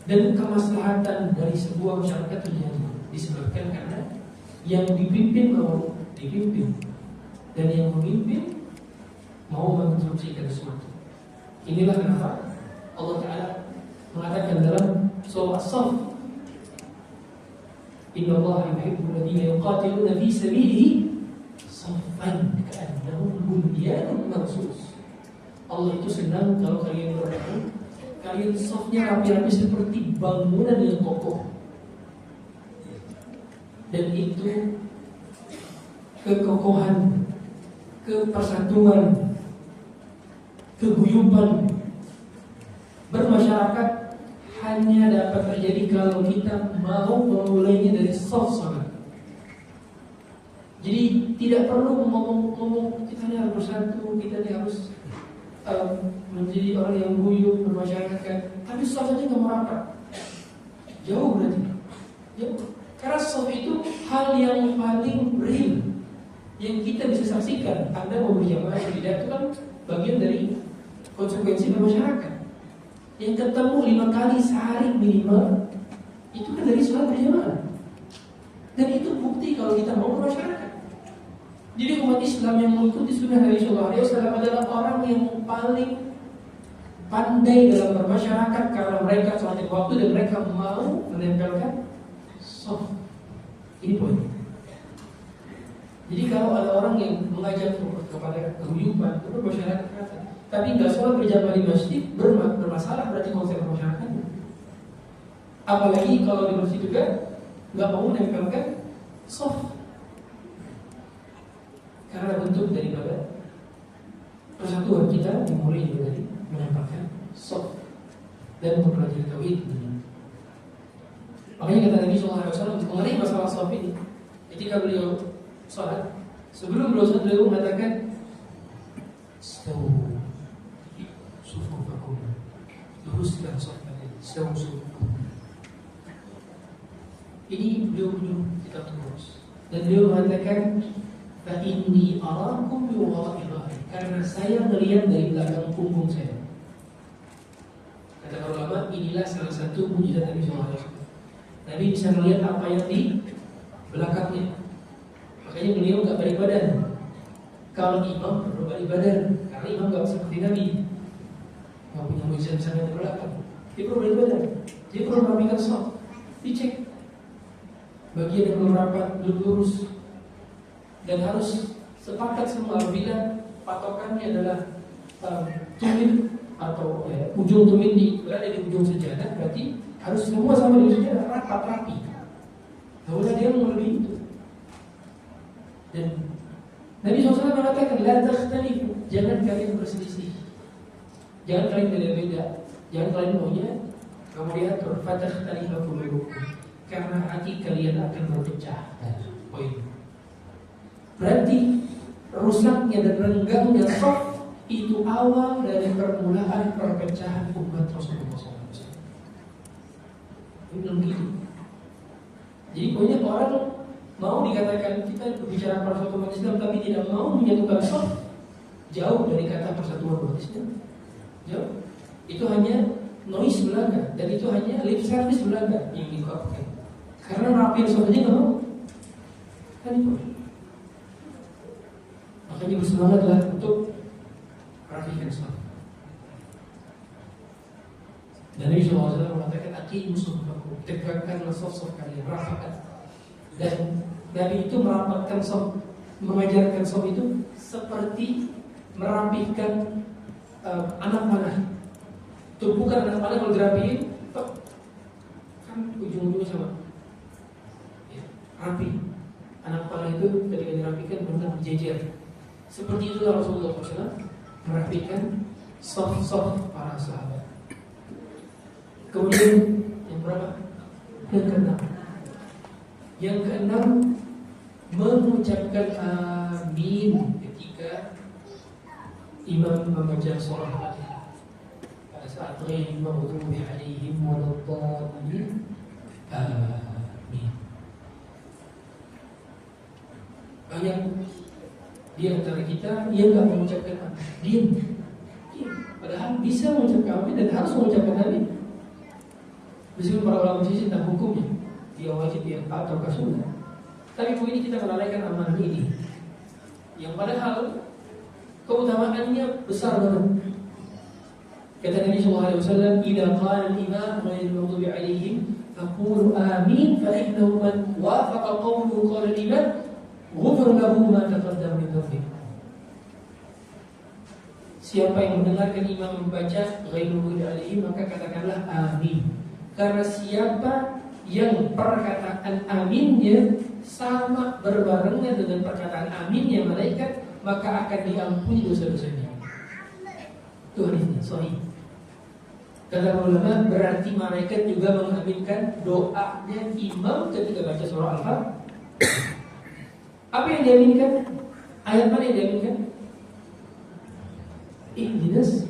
dan kemaslahatan dari sebuah masyarakat terjadi disebabkan karena yang dipimpin mau dipimpin dan yang memimpin mau menginstruksikan sesuatu. Inilah kenapa Allah Ta'ala mengatakan dalam surah As-Saff, Inna Allah yuhibbul ladzina yuqatiluna fi sabilihi saffan ka'annahum bunyanun marsus. Allah itu senang kalau kalian berperang, kalian safnya rapi-rapi seperti bangunan yang kokoh. Dan itu kekokohan, kepersatuan, keguyuban bermasyarakat hanya dapat terjadi kalau kita mau memulainya dari saf salat. Jadi tidak perlu ngomong kita ini harus bersatu, kita ini harus menjadi orang yang guyup bermasyarakat. Tapi saf saja nggak merapat, jauh berarti. Jauh. Karena saf itu hal yang paling real yang kita bisa saksikan. Anda mau berjamaah atau tidak itu kan bagian dari konsekuensi bermasyarakat. Yang ketemu 5 kali sehari minimal itu kan dari sholat berjamaah. Dan itu bukti kalau kita mau bermasyarakat. Jadi umat Islam yang mengikuti sunnah Nabi Sallallahu Alaihi Wasallam adalah orang yang paling pandai dalam bermasyarakat karena mereka sholat waktu dan mereka mau menempelkan soft. Ini poin. Jadi kalau ada orang yang mengajak kepada keguyuban, itu bermasyarakat, tapi nggak sholat berjamaah di masjid, bermasalah berarti konsep bermasyarakatnya. Apalagi kalau di masjid juga nggak mau menempelkan soft, karena bentuk daripada persatuan kita dimulai juga dari menempelkan soft. dan mempelajari tauhid. Makanya kata Nabi SAW mengenai masalah shaf ini, ketika beliau sholat, sebelum beliau sholat beliau mengatakan, "Stawu sufufakum." Luruskan shaf kalian, stawu sufufakum. Ini beliau menyuruh kita terus. Dan beliau mengatakan, "Fa inni arakum bi wara'i dhahri." Karena saya melihat dari belakang punggung saya. Kata ulama, inilah salah satu mukjizat Nabi SAW. Nabi bisa melihat apa yang di belakangnya. Makanya beliau nggak balik badan. Kalau imam perlu balik badan, karena imam nggak seperti Nabi, nggak punya mukjizat misalnya di belakang. Dia perlu balik badan. Dia perlu merapikan shaf. Dicek bagian yang belum rapat, belum lurus, dan harus sepakat semua apabila patokannya adalah tumit atau ujung tumit berada di ujung sejadah, berarti harus semua sama di sejadah rapat rapi. Tidak boleh dia melebihi itu. Dan Nabi SAW mengatakan, "La takhtalifu." Jangan kalian berselisih, jangan kalian beda-beda, jangan kalian maunya kamu diatur. Fatakhtalifu qulubukum, karena hati kalian akan berpecah. Poin. Berarti rusaknya dan renggangnya shaf itu awal dari permulaan perpecahan umat Rasulullah SAW. Ini belum gitu. Jadi banyak orang mau dikatakan kita berbicara persatuan umat Islam, tapi tidak mau menyatukan shaf. Jauh dari kata persatuan umat Islam. Jauh. Itu hanya noise belaka, dan itu hanya lip service belaka yang diungkapkan. Karena rapin shaf aja nggak mau. Kan itu. Makanya bersemangatlah untuk rapikan shaf. Dan Nabi SAW mengatakan, "Aqimu shufafakum." Tegakkanlah shaf kalian, rapatkan. Dan Nabi itu merapatkan shaf, mengajarkan shaf itu seperti merapihkan anak panah. Tumpukan anak panah kalau dirapiin, kan ujung-ujungnya sama, ya, rapi. Anak panah itu ketika dirapikan benar berjejer. Seperti itulah Rasulullah SAW merapikan shaf-shaf para sahabat. Kemudian yang berapa? Yang keenam. Yang keenam, mengucapkan amin ketika imam membaca surah Al-Fatihah. Pada saat ghairil maghdubi 'alaihim waladdallin, amin. Banyak di antara kita yang nggak mengucapkan amin, diam. Padahal bisa mengucapkan amin dan harus mengucapkan amin. Meskipun para ulama sisi tentang hukumnya, dia wajib dia atau sunnah. Tapi kali ini kita melalaikan amalan ini, yang padahal keutamaannya besar banget. Kata Nabi SAW, "Idza qala al-imam ghairil maghdubi 'alaihim faqulu amin, fa innahu man wafaqa qawluhu qala al-imam ghufira lahu ma taqaddama min dhanbihi." Siapa yang mendengarkan imam membaca ghairil maghdubi 'alaihim, maka katakanlah amin. Karena siapa yang perkataan aminnya sama berbarengan dengan perkataan aminnya malaikat, maka akan diampuni dosa-dosanya. Itu hadisnya sahih. Kata ulama, berarti malaikat juga mengaminkan doanya imam ketika baca surah Al-Fatihah. Apa yang diaminkan? Ayat mana yang diaminkan? Ihdinas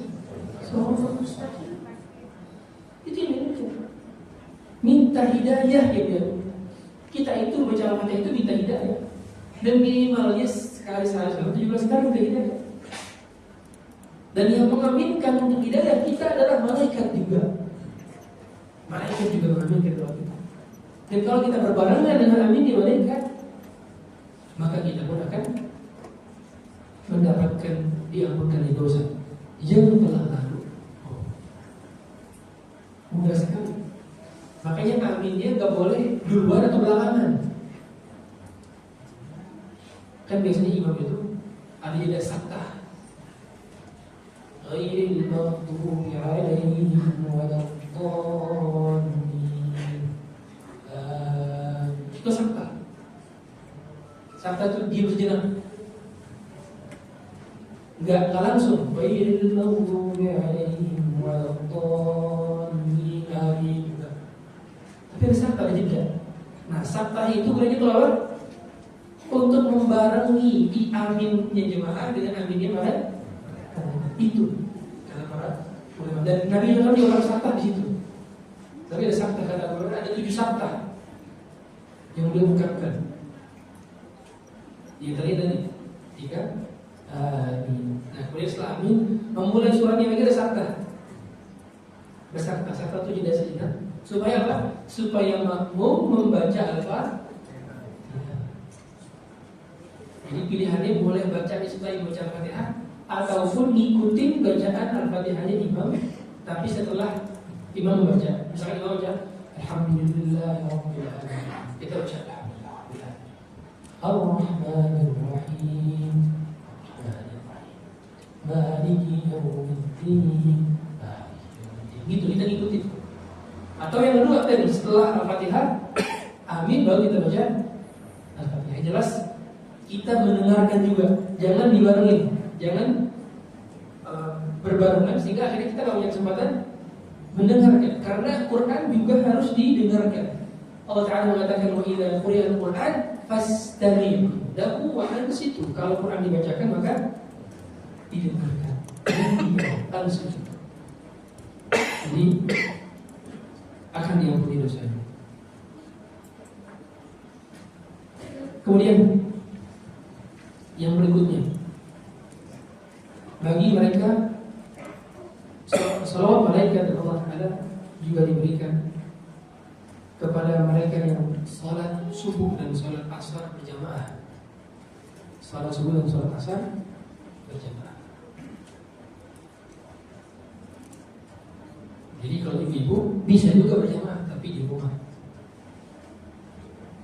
shiratal mustaqim. Itu yang diaminkan. Minta hidayah ya dia. Kita itu baca Al-Fatihah itu minta hidayah. Dan minimalnya sekali sehari 17 kali minta hidayah. Dan yang mengaminkan untuk hidayah kita adalah malaikat juga. Malaikat juga mengaminkan doa kita. Dan kalau kita berbarengan dengan amin di malaikat, maka kita pun akan mendapatkan diampunkan dosa yang telah lalu. Mudah sekali. Makanya aminnya nggak boleh duluan atau belakangan. Kan biasanya imam itu ada jeda saktah. Ghairil maghdubi 'alaihim waladdallin. Itu saktah. Saktah itu diam sejenak. Enggak langsung ghairil maghdubi 'alaihim waladdallin amin. Tapi ada sakta juga. Nah, sakta itu gunanya itu apa? Untuk membarengi di aminnya jemaah dengan aminnya para itu. Kata para ulama. Dan Nabi Muhammad juga orang sakta di situ. Tapi ada sakta, kata ulama ada 7 sakta yang beliau ungkapkan. Yang tadi 3 amin. Nah, kemudian setelah amin memulai suratnya lagi ada sakta. Sakta itu jeda sejenak. Supaya apa? Supaya makmum membaca Al-Fatihah. Jadi pilihannya boleh baca setelah membaca Al-Fatihah ataupun ngikutin bacaan Al-Fatihahnya imam, tapi setelah imam membaca. Misalkan imam baca Alhamdulillahirabbil alamin, kita baca Alhamdulillah Ar-Rahmanir Rahim Maliki Yaumiddin. Gitu kita ngikutin. Atau yang kedua tadi setelah Al-Fatihah amin baru kita baca Al-Fatihah. Jelas kita mendengarkan juga, jangan dibarengin, jangan berbarengan sehingga akhirnya kita nggak punya kesempatan mendengarkan. Karena Quran juga harus didengarkan. Allah Taala mengatakan wa idza quri'al Quran fastami'u lahu wa ansitu. Kalau Quran dibacakan maka didengarkan. Ansitu. Jadi akan diampuni dosanya. Kemudian yang berikutnya, bagi mereka salawat malaikat Allah Taala juga diberikan kepada mereka yang salat subuh dan salat asar berjamaah. Salat subuh dan salat asar berjamaah. Jadi kalau ibu-ibu bisa juga berjamaah tapi di rumah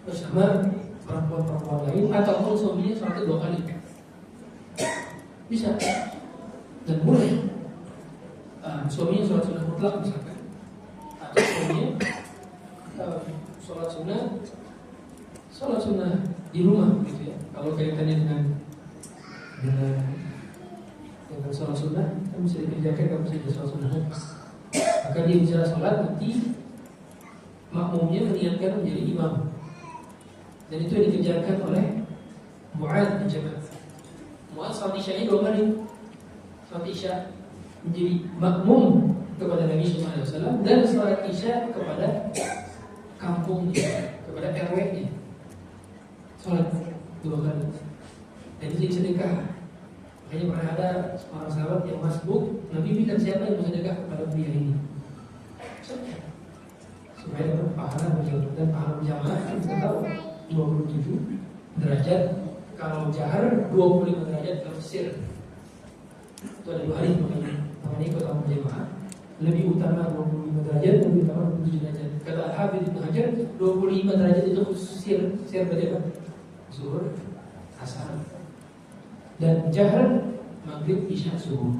bersama perempuan-perempuan lain ataupun suaminya sholat 2 kali bisa dan boleh. Suaminya sholat sunnah mutlak misalkan, atau suaminya sholat sunnah di rumah gitu ya. Kalau kaitannya dengan sholat sunnah kan bisa dikerjakan kalau bisa sholat sunnah. Maka dia bisa sholat nanti makmumnya meniatkan menjadi imam. Dan itu yang dikerjakan oleh Mu'adz bin Jabal. Mu'adz sholat isya'nya 2 kali. Sholat isya' menjadi makmum kepada Nabi SAW dan sholat isya' kepada kampungnya, kepada RW-nya. Sholat 2 kali. Dan itu sedekah. Makanya pernah ada seorang sahabat yang masbuk, Nabi bilang siapa yang bersedekah kepada pria ini? Supaya pahala berjamaah dan pahala berjamaah kita tahu 27 derajat kalau jahar, 25 derajat kalau sir. Itu ada 2 hari makanya ikut orang berjamaah lebih utama 25 derajat, lebih utama 27 derajat. Kata Al-Hafidz Ibnu Hajar 25 derajat itu khusus sir berarti apa? Zuhur, asar dan jahar, maghrib, isya, subuh.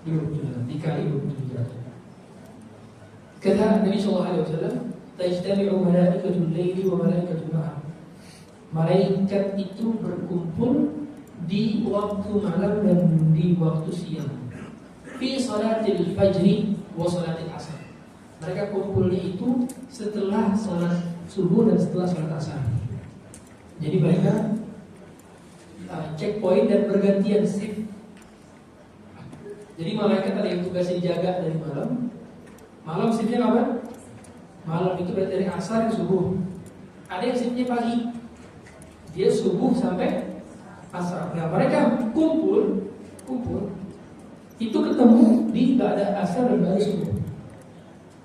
27 dikali 27 derajat. Kata Nabi SAW, tajtami'u malaikatul laili wa malaikatul nahar. Malaikat itu berkumpul di waktu malam dan di waktu siang. Fi salatil fajri wa salatil asar. Mereka kumpulnya itu setelah salat subuh dan setelah salat asar. Jadi mereka checkpoint dan bergantian shift. Jadi malaikat ada yang tugasnya dijaga dari malam. Malam shiftnya apa? Malam itu berarti dari asar ke subuh. Ada yang shiftnya pagi, dia subuh sampai asar. Nah mereka kumpul itu ketemu di ba'da asar dan ba'da subuh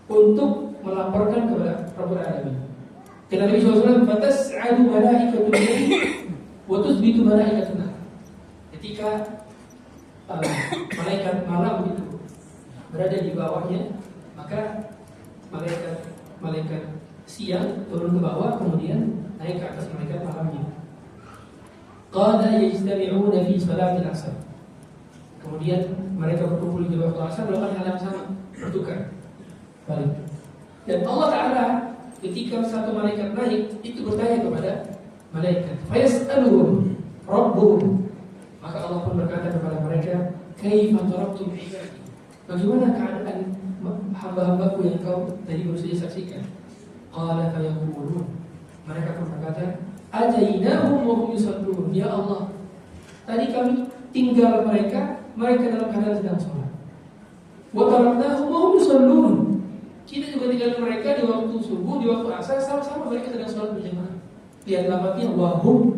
untuk melaporkan kepada Rabbul Alamin. Kata Nabi SAW, fatas'adu malaikatul laili wa tuthbitu malaikatun nahar. Ketika malaikat malam itu berada di bawahnya, maka malaikat siang turun ke bawah, kemudian naik ke atas malaikat malamnya. Qala yajtami'una fi salatil asar. Kemudian mereka berkumpul di waktu asar melakukan hal yang sama, bertukar balik. Dan Allah Ta'ala ketika satu malaikat naik itu bertanya kepada malaikat, fayas'aluhum rabbuhum. Maka Allah pun berkata kepada mereka, "Kaifa taraktum ibadi?" Bagaimana keadaan hamba-hambaku yang kau tadi baru saja saksikan? Qala fa yaqulun. Mereka pun berkata, "Atainahum wa hum yusallun." Ya Allah, tadi kami tinggal mereka dalam keadaan sedang sholat. Wa taraknahum wa hum yusallun. Kita juga tinggal mereka di waktu subuh, di waktu asar, sama-sama mereka sedang sholat berjamaah. Lihat lafaznya wa hum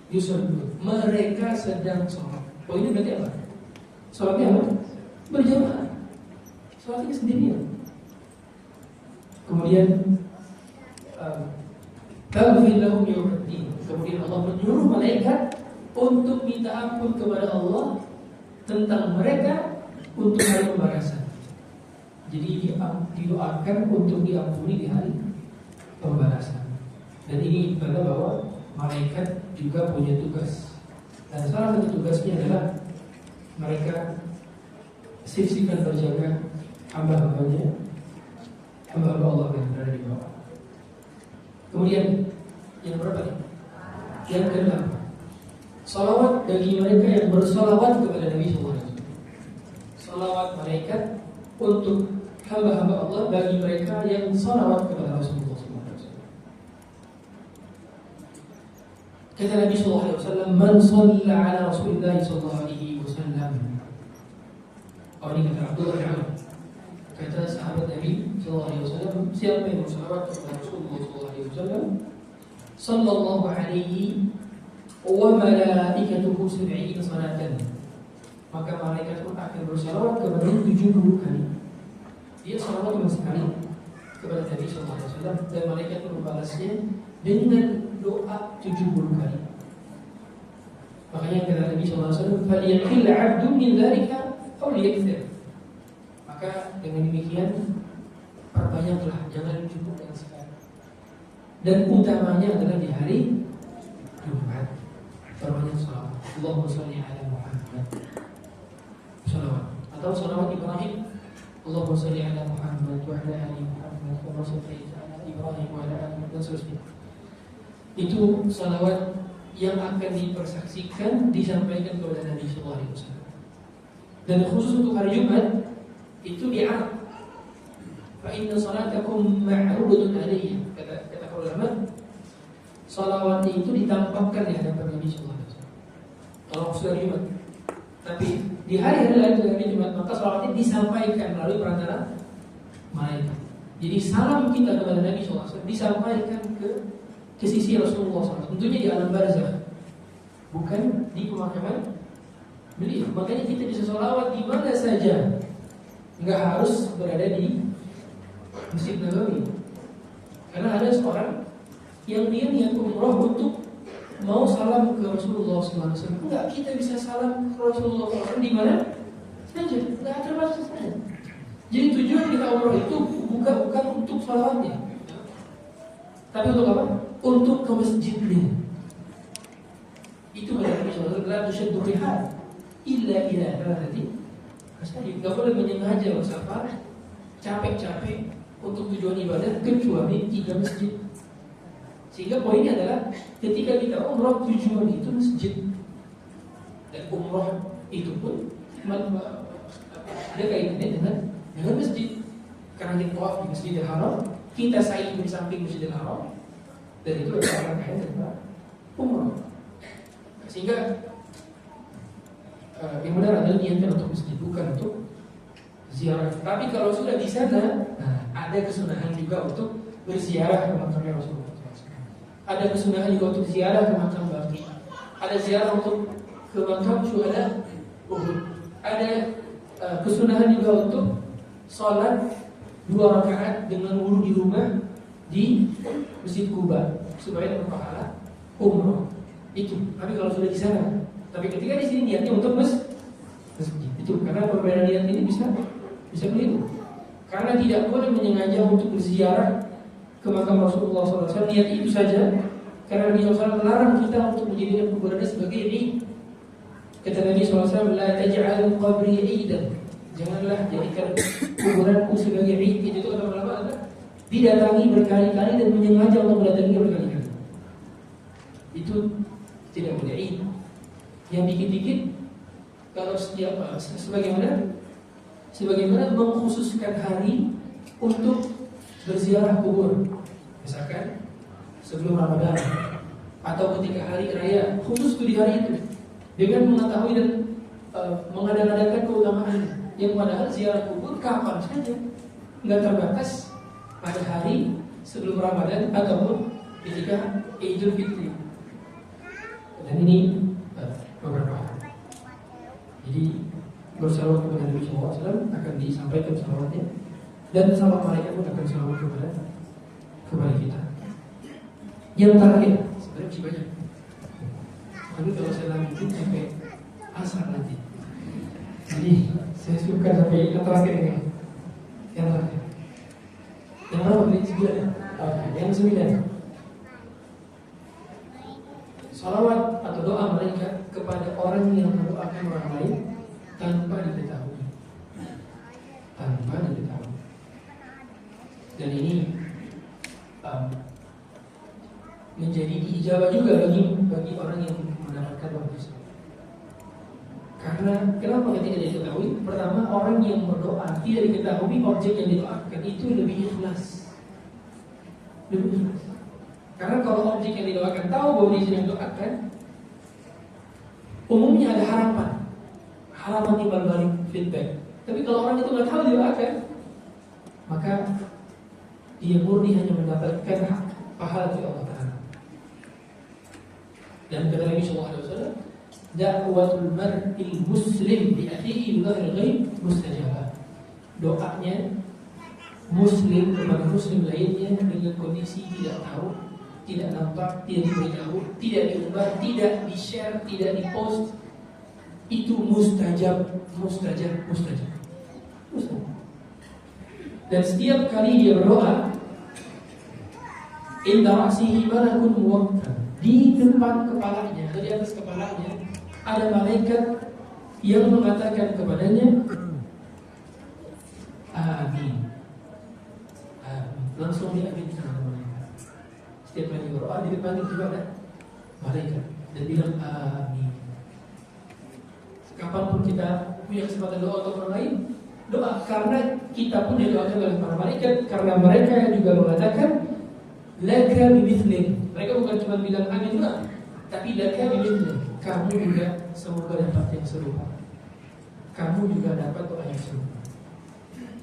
yusallun. Mereka sedang sholat. Oh, ini berarti apa? Sholatnya apa? Berjamaah. Sholatnya sendirian. Kemudian taghfir lahum yawmiddin. Kemudian Allah menyuruh malaikat untuk minta ampun kepada Allah tentang mereka untuk hari pembalasan. Jadi didoakan untuk diampuni di hari pembalasan. Dan ini berarti bahwa malaikat juga punya tugas. Dan salah satu tugasnya adalah mereka sifat berjaga hamba-hambanya, hamba-hamba Allah yang berada di bawah. Kemudian yang berapa nih? Yang ke-6, salawat bagi mereka yang bersalawat kepada Nabi SAW. Salawat malaikat untuk hamba-hamba Allah bagi mereka yang salawat kepada Rasulullah SAW. Kata Nabi SAW, "Man shalla ala Rasulillah SAW." Oh, ini kata Abdullah bin Amr. Kata sahabat Nabi SAW, siapa yang bersalawat kepada Rasulullah SAW, sallallahu alaihi wa malaikatuhu 70 salatan, maka malaikat pun akan bersalawat kepada 70 kali. Dia salawat cuma sekali kepada Nabi SAW, dan malaikat pun membalasnya dengan doa 70 kali. Makanya kata Nabi SAW, "Faliyaqil 'abdun min dzalika aw liyakthir." Maka dengan demikian perbanyaklah, jangan cukup dengan sekali. Dan utamanya adalah di hari Jumat. Perbanyak salawat. Allahumma shalli ala Muhammad. Salawat atau salawat Ibrahim. Allahumma shalli ala Muhammad wa ala ali Muhammad wa salli ala Ibrahim wa ala ali dan seterusnya. Itu salawat yang akan dipersaksikan, disampaikan kepada Nabi sallallahu alaihi wasallam. Dan khusus untuk hari Jumat itu diarah. Fa inna salatakum ma'rudatun alayya. Kata ulama, salawat itu ditampakkan di hadapan Nabi sallallahu alaihi wasallam. Kalau sudah Jumat. Tapi di hari-hari lain dari Jumat, maka salawat itu disampaikan melalui perantara malaikat. Jadi salam kita kepada Nabi sallallahu alaihi wasallam disampaikan ke sisi Rasulullah SAW. Tentunya di alam barzakh, bukan di pemakaman beliau. Makanya kita bisa salawat di mana saja, nggak harus berada di Masjid Nabawi. Karena ada seorang yang dia niat umrah untuk mau salam ke Rasulullah SAW. Enggak, kita bisa salam ke Rasulullah SAW di mana saja, nggak terbatas saja. Jadi tujuan kita umrah itu bukan untuk salawatnya, tapi untuk apa? Untuk ke masjidnya. Itu kata Nabi SAW, "La tushaddu rihal illa ila thalathati masjid." Gak boleh menyengaja bersafar capek-capek untuk tujuan ibadah kecuali 3 masjid. Sehingga poinnya adalah ketika kita umrah, tujuan itu masjid. Dan umrah itu pun ada kaitannya dengan masjid. Karena kita tawaf di Masjidil Haram, kita sa'i di samping Masjidil Haram, dan itu adalah kaitan dengan umrah. Sehingga yang benar adalah niatkan untuk masjid, bukan untuk ziarah. Tapi kalau sudah di sana, ada kesunahan juga untuk berziarah ke makam Rasulullah. Ada kesunahan juga untuk ziarah ke makam Baqi. Ada ziarah untuk ke makam syuhada Uhud. Ada kesunahan juga untuk sholat 2 rakaat dengan wudu di rumah di Masjid Kuba supaya dapat pahala umrah. Itu. Tapi kalau sudah di sana, tapi ketika di sini niatnya untuk masjid. Itu karena perbedaan niat ini bisa keliru. Karena tidak boleh menyengaja untuk berziarah ke makam Rasulullah SAW. Niat itu saja. Karena Nabi SAW melarang kita untuk menjadikan kuburannya sebagai Eid. Kata Nabi SAW, "La taj'al qabri 'idan." Janganlah jadikan kuburanku sebagai Eid. Itu kata ulama adalah didatangi berkali-kali dan menyengaja untuk mendatangi berkali-kali. Itu tidak boleh Eid. Yang dikit-dikit kalau setiap sebagaimana mengkhususkan hari untuk berziarah kubur, misalkan sebelum Ramadan atau ketika hari raya, khusus di hari itu, dengan mengetahui dan mengadakan keutamaan yang padahal ziarah kubur kapan saja, nggak terbatas pada hari sebelum Ramadan ataupun ketika Idul Fitri. Dan ini beberapa hal. Jadi bersalawat kepada Nabi SAW akan disampaikan salawatnya, dan salawat mereka pun akan salawat kepada kita. Yang terakhir, sebenarnya masih banyak. Tapi kalau saya lanjutin sampai asar nanti. Jadi saya suka sampai yang terakhir ini. Yang terakhir. Yang berapa tadi? 9 ya? Oke, yang 9. Salawat atau doa mereka kepada orang yang mendoakan orang lain tanpa diketahui. Tanpa diketahui. Dan ini menjadi diijabah juga bagi orang yang mendapatkan doa tersebut. Karena kenapa ketika diketahui? Pertama, orang yang berdoa tidak diketahui objek yang didoakan itu lebih ikhlas. Lebih ikhlas. Karena kalau objek yang didoakan tahu bahwa dia sedang doakan, umumnya ada harapan timbal balik feedback. Tapi kalau orang itu nggak tahu didoakan, maka dia murni hanya mendapatkan pahala dari Allah Taala. Dan kata Nabi SAW, da'watul mar'il muslim bi akhihi bidhahril ghaib mustajabah. Doanya muslim kepada muslim lainnya dengan kondisi tidak tahu, tidak nampak, tidak diberitahu, tidak diumbar, tidak di-share, tidak di-post, itu mustajab. Dan setiap kali dia berdoa, inda ra'sihi malakun muwakkal, di depan kepalanya atau di atas kepalanya ada malaikat yang mengatakan kepadanya, amin. Langsung diaminkan oleh malaikat. Setiap kali berdoa di depan itu juga ada malaikat dan bilang amin. Kapanpun kita punya kesempatan doa untuk orang lain, doa, karena kita pun didoakan oleh para malaikat, karena mereka juga mengatakan laka bimithli. Mereka bukan cuma bilang amin juga, tapi laka bimithli, kamu juga semoga dapat yang serupa, kamu juga dapat doa yang serupa.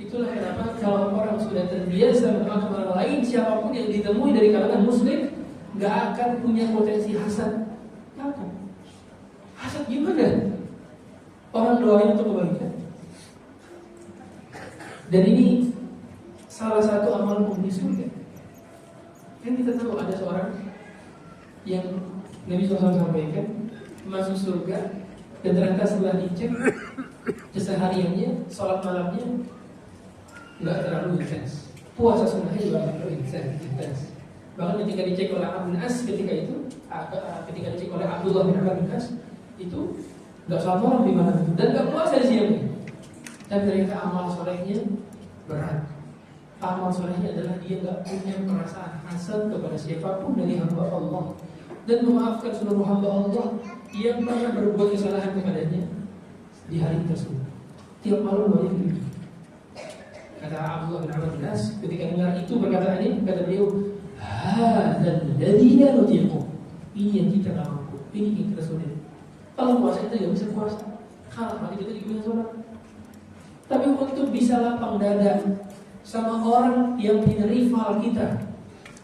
Itulah kenapa kalau orang sudah terbiasa mendoakan orang lain, siapapun yang ditemui dari kalangan muslim, gak akan punya potensi hasad. Gak akan. Hasad gimana? Orang doain untuk kebaikan. Dan ini salah satu amalan penghuni surga. Kan kita tahu ada seorang yang Nabi SAW sampaikan masuk surga, dan ternyata setelah dicek kesehariannya, sholat malamnya nggak terlalu intens, puasa sunnahnya juga nggak terlalu intens. Bahkan ketika dicek oleh Abu Nas ketika dicek oleh Abdullah bin Amr bin As, itu nggak sholat malam di mana itu, dan nggak puasa di siangnya. Dan ternyata amal solehnya berat. Amal solehnya adalah dia nggak punya perasaan hasad kepada siapapun dari hamba Allah, dan memaafkan seluruh hamba Allah yang pernah berbuat kesalahan kepadanya di hari tersebut. Tiap malam banyak begitu. Kata Abdullah bin Amr bin As ketika dengar itu perkataan ini, kata beliau, hadzal ladzi la nutiqu. Ini yang kita nggak mampu, ini yang kita sulit. Kalau puasa kita nggak bisa puasa, kalau mati kita juga bisa sholat. Tapi untuk bisa lapang dada sama orang yang punya rival kita,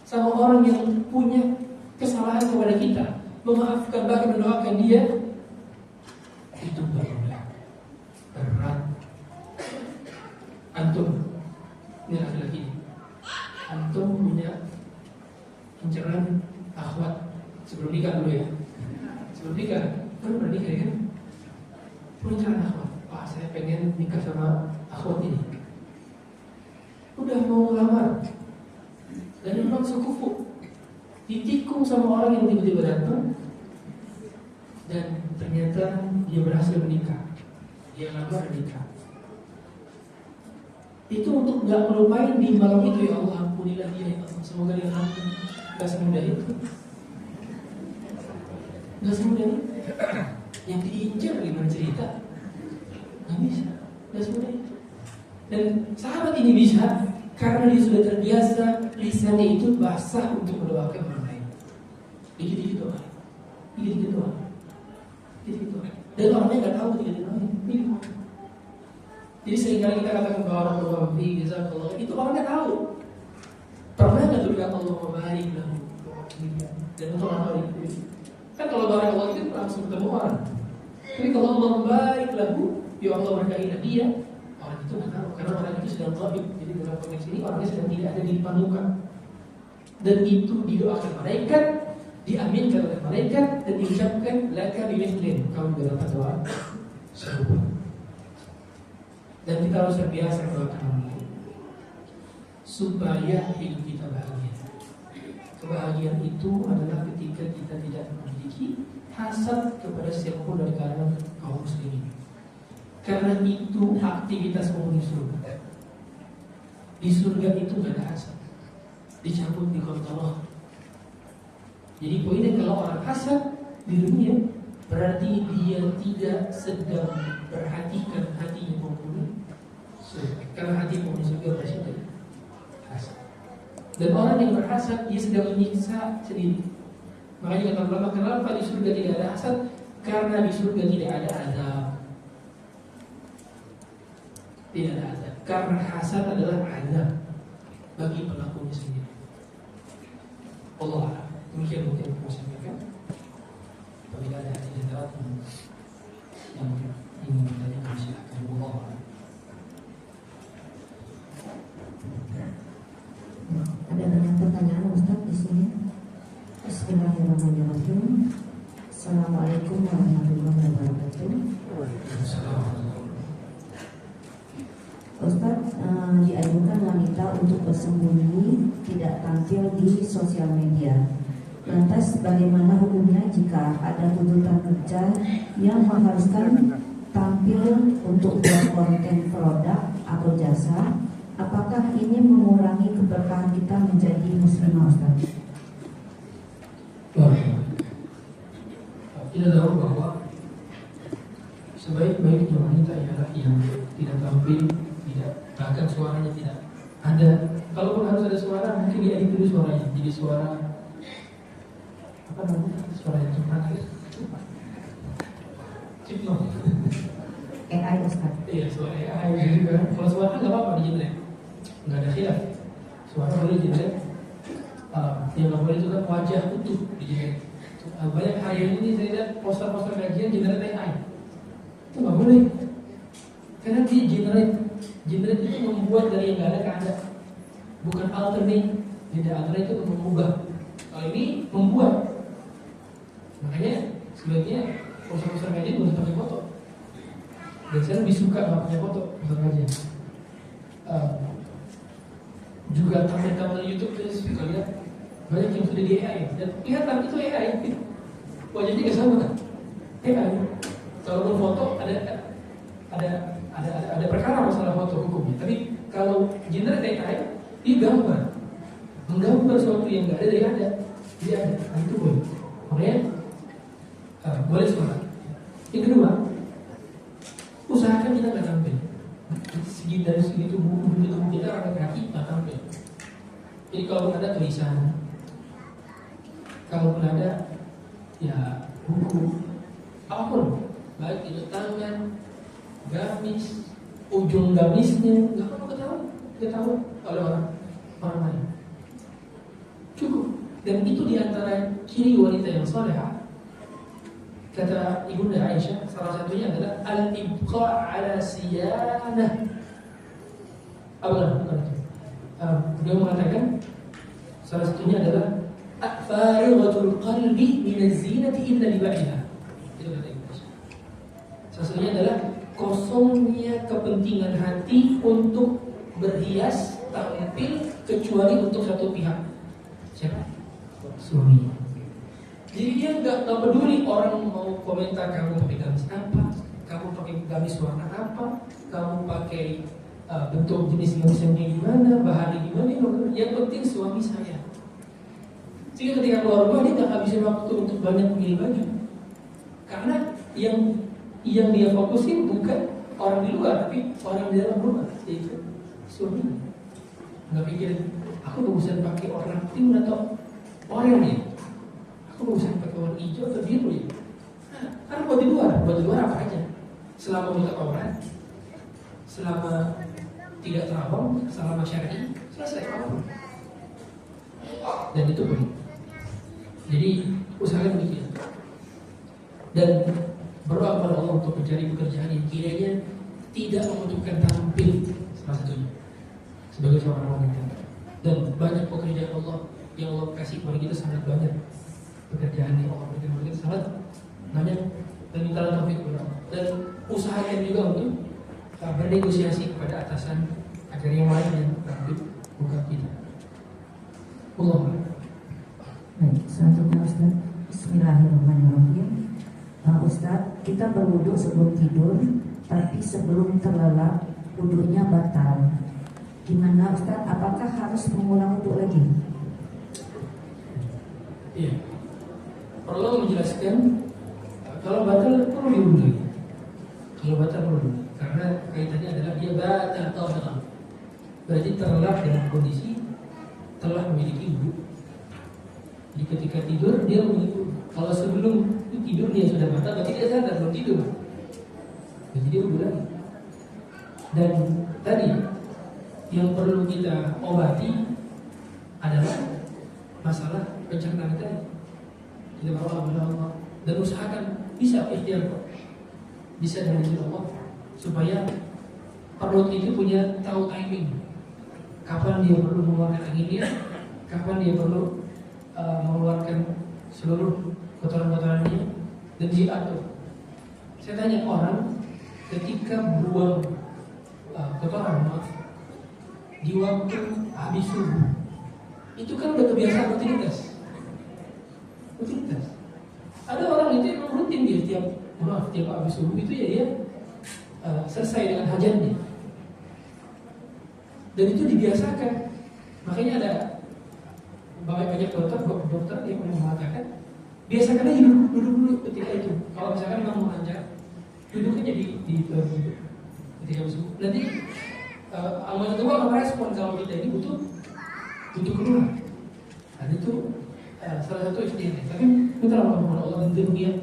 sama orang yang punya kesalahan kepada kita, memaafkan bahkan mendoakan dia, itu berat. Antum, ini laki-laki, antum punya inceran akhwat sebelum nikah dulu ya. Sebelum nikah, kan udah nikah ya kan? Punya inceran akhwat. Wah, saya pengen nikah sama akhwat ini. Udah mau ngelamar, dan memang sekufu, ditikung sama orang yang tiba-tiba datang, dan ternyata dia berhasil menikah, dia lamar nikah. Itu untuk gak melupain di malam itu, ya Allah ampunilah dia, ya Allah, semoga dia ampun. Gak semudah itu. Gak semudah itu. Yang diincar gimana cerita? Nggak bisa, nggak semudah itu. Dan sahabat ini bisa karena dia sudah terbiasa lisannya itu basah untuk mendoakan orang lain. Dikit-dikit doa, dikit-dikit doa, dikit-dikit doa. Dan orangnya nggak tahu ketika didoain. Jadi seringkali kita katakan ke orang berdoa, jazakallah, itu orang nggak tahu. Pernah nggak tuh bilang Allah barik lahu, dan untuk orang itu kan kalau barik Allah itu langsung ketemu orang. Tapi kalau Allah barik lahu, ya Allah berkahi dia, orang itu nggak tahu karena orang itu sedang ghaib. Jadi dalam konteks ini orangnya sedang tidak ada di depan muka. Dan itu didoakan malaikat, diaminkan oleh malaikat dan diucapkan laka bimithlin, kamu berdapat doa serupa. Dan kita harus terbiasa mendoakan orang lain supaya hidup kita bahagia. Kebahagiaan itu adalah ketika kita tidak memiliki hasad kepada siapapun dari kalangan kaum muslimin. Karena itu aktivitas penghuni surga. Di surga itu gak ada hasad, dicabut di Allah. Jadi poinnya kalau orang hasad di dunia berarti dia tidak sedang perhatikan hatinya penghuni surga. Karena hati penghuni surga berasal dari hasad. Dan orang yang berhasad dia sedang menyiksa sendiri. Makanya kata ulama, kenapa di surga tidak ada hasad? Karena di surga tidak ada azab. Tidak ada azab. Karena hasad adalah azab bagi pelakunya sendiri. Allah, demikian mungkin aku sampaikan. Apabila ada hati jendela yang ingin bertanya, silakan. Allah. Ada banyak pertanyaan Ustaz di sini. Bismillahirrahmanirrahim. Assalamualaikum warahmatullahi wabarakatuh. Ustaz, dianjurkan wanita untuk bersembunyi, tidak tampil di sosial media. Lantas bagaimana hukumnya jika ada tuntutan kerja yang mengharuskan tampil untuk buat konten produk atau jasa? Apakah ini mengurangi keberkahan kita menjadi muslimah, Ustaz? Kita tahu bahwa sebaik-baiknya wanita ialah yang tidak tampil, tidak, bahkan suaranya tidak ada. Kalaupun harus ada suara, mungkin dia edit dulu suaranya jadi suara apa namanya, suara yang cepat, cipno. AI, Ustaz. Iya, suara AI juga. Kalau suara nggak apa-apa di generate, nggak ada khilaf. Suara boleh generate. Yang nggak boleh juga wajah utuh di generate. Banyak hari ini saya lihat poster-poster kajian generate AI. Itu nggak boleh. Karena dia generate itu membuat dari yang nggak ada ke ada, bukan alternate. Tidak alternate itu mengubah. Kalau ini membuat. Makanya sebaiknya poster-poster kajian nggak usah pakai foto. Dan saya lebih suka nggak pakai foto poster kajian. Juga tampil-tampil YouTube itu suka lihat banyak yang sudah di AI dan kelihatan itu AI. Wajahnya nggak sama kan? AI. Kalau foto ada perkara masalah foto hukumnya. Tapi kalau generate AI, dia gambar, menggambar sesuatu yang nggak ada dari ada. Dia ada, nah, itu boleh. Makanya boleh suara. Yang kedua, usahakan kita nggak tampil. Dari segi tubuh kita akan kaki nggak tampil. Jadi kalau ada tulisan, kalaupun ada ya buku, apapun, baik itu tangan, gamis, ujung gamisnya, nggak perlu ketahuan oleh orang lain. Cukup. Dan itu diantara ciri wanita yang salehah. Kata Ibunda Aisyah, salah satunya adalah al-ibqa' ala siyanah. Beliau mengatakan salah satunya adalah farighatul qalbi min az-zinati illa li ba'iha. Itu kata Ibnu Aisyah. Salah satunya adalah kosongnya kepentingan hati untuk berhias tampil kecuali untuk satu pihak. Siapa? Suami. Jadi dia nggak peduli orang mau komentar kamu pakai gamis apa, kamu pakai gamis warna apa, kamu pakai bentuk jenis gamisnya gimana, bahannya gimana. Yang penting suami saya. Sehingga ketika keluar rumah dia nggak habisin waktu untuk banyak memilih baju, karena yang dia fokusin bukan orang di luar, tapi orang di dalam rumah, yaitu suaminya. Nggak pikir aku bagusan pakai warna timur atau oranye, aku bagusan pakai warna hijau atau biru ya. Nah, kan buat di luar apa aja, selama bukan aurat, selama tidak terawang, selama syar'i, selesai kamu. Dan itu boleh. Jadi usahakan begitu. Dan berdoa kepada Allah untuk mencari pekerjaan yang kiranya tidak membutuhkan tampil, salah satunya sebagai seorang wanita. Dan banyak pekerjaan Allah yang Allah kasih kepada kita sangat banyak. Pekerjaan yang Allah berikan kepada kita sangat banyak, dan minta taufik kepada Allah. Dan usahakan juga untuk bernegosiasi kepada atasan agar yang lain yang tampil bukan kita. Allah. Baik, selanjutnya Ustaz. Bismillahirrahmanirrahim. Ustaz, kita berwudu sebelum tidur, tapi sebelum terlelap wudunya batal. Gimana Ustaz? Apakah harus mengulang wudu lagi? Iya. Perlu menjelaskan kalau batal perlu diundi. Kalau batal perlu, karena kaitannya adalah dia batal atau batal. Berarti terlelap dalam kondisi telah memiliki wudu. Jadi ketika tidur dia memiliki wudu. Kalau sebelum tidur dia sudah batal, berarti dia sadar belum tidur. Jadi dia wudu lagi. Dan tadi yang perlu kita obati adalah masalah pencernaan tadi. Kita berdoa kepada Allah dan usahakan bisa ikhtiar, bisa dengan izin Allah, supaya perut itu punya tahu timing. Kapan dia perlu mengeluarkan anginnya, kapan dia perlu mengeluarkan seluruh kotoran-kotorannya, dan diatur. Saya tanya orang ketika buang kotoran, di waktu habis subuh, itu kan udah kebiasaan rutinitas. Ada orang itu yang rutin dia tiap habis subuh itu ya dia selesai dengan hajatnya. Dan itu dibiasakan. Makanya ada banyak dokter yang mengatakan biasakan aja duduk dulu ketika itu. Kalau misalkan memang mau lancar, duduk aja di ketika habis subuh. Nanti anggota tubuh akan merespon kalau kita ini butuh keluar. Dan itu salah satu ikhtiar. Tapi minta kepada Allah dan dia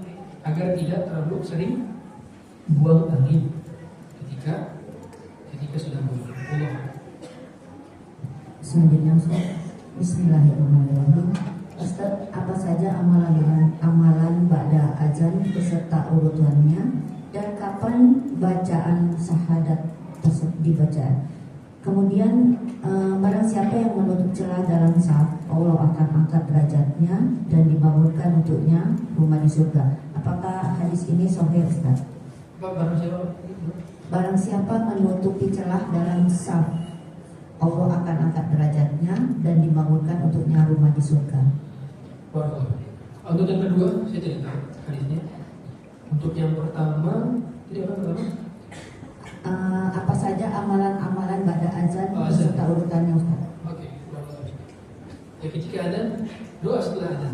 agar tidak terlalu sering buang angin ketika sudah buang. Allah. Selanjutnya Ustaz. Bismillahirrahmanirrahim. Ustaz, apa saja amalan ba'da azan beserta urutannya dan kapan bacaan syahadat tersebut dibaca? Kemudian barang siapa yang menutup celah dalam saf, Allah akan angkat derajatnya dan dibangunkan untuknya rumah di surga. Apakah hadis ini sahih Ustaz? Barang siapa menutupi celah dalam saf, Allah akan angkat derajatnya dan dibangunkan untuknya rumah di surga. Untuk yang kedua saya tidak tahu hadisnya. Untuk yang pertama, tidak apa? Apa saja amalan-amalan ba'da azan beserta urutannya Ustaz? Oke. Ya, ketika azan, doa setelah azan.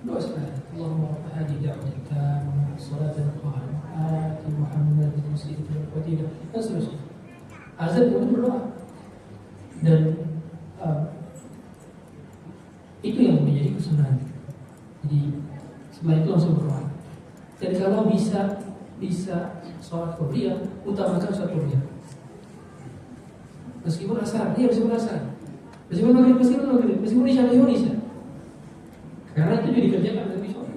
Allahumma hadi da'watan salatan qa'imah ati Muhammad muslimin wa tidak dan seterusnya. Azan itu berdoa. Dan itu yang menjadi kesunahan. Jadi setelah itu langsung berdoa. Dan kalau bisa sholat qobliyah, utamakan sholat qobliyah. Meskipun asar, meskipun maghrib, meskipun isya. Karena itu juga dikerjakan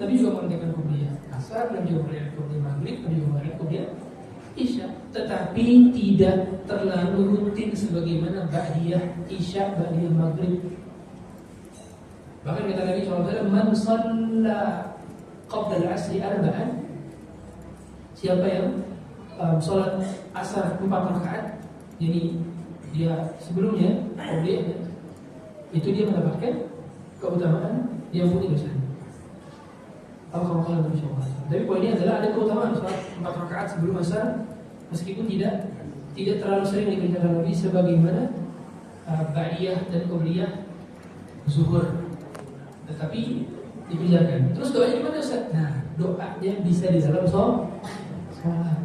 Nabi juga mengerjakan qobliyah asar, dan juga mengerjakan qobliyah maghrib, dan juga mengerjakan qobliyah isya. Tetapi tidak terlalu rutin sebagaimana ba'diyah isya, ba'diyah maghrib. Bahkan kata Nabi SAW, man shalla qabla al-asri arba'an, siapa yang sholat asar 4 rakaat, jadi dia sebelumnya qobliyahnya, itu dia mendapatkan keutamaan yang putih dosanya. Alhamdulillah. Tapi poinnya adalah ada keutamaan sholat 4 rakaat sebelum asar, meskipun tidak terlalu sering dikerjakan Nabi sebagaimana ba'diyah dan qobliyah zuhur, tetapi dikerjakan. Terus doanya gimana Ustaz? Nah, doanya bisa di dalam sholat.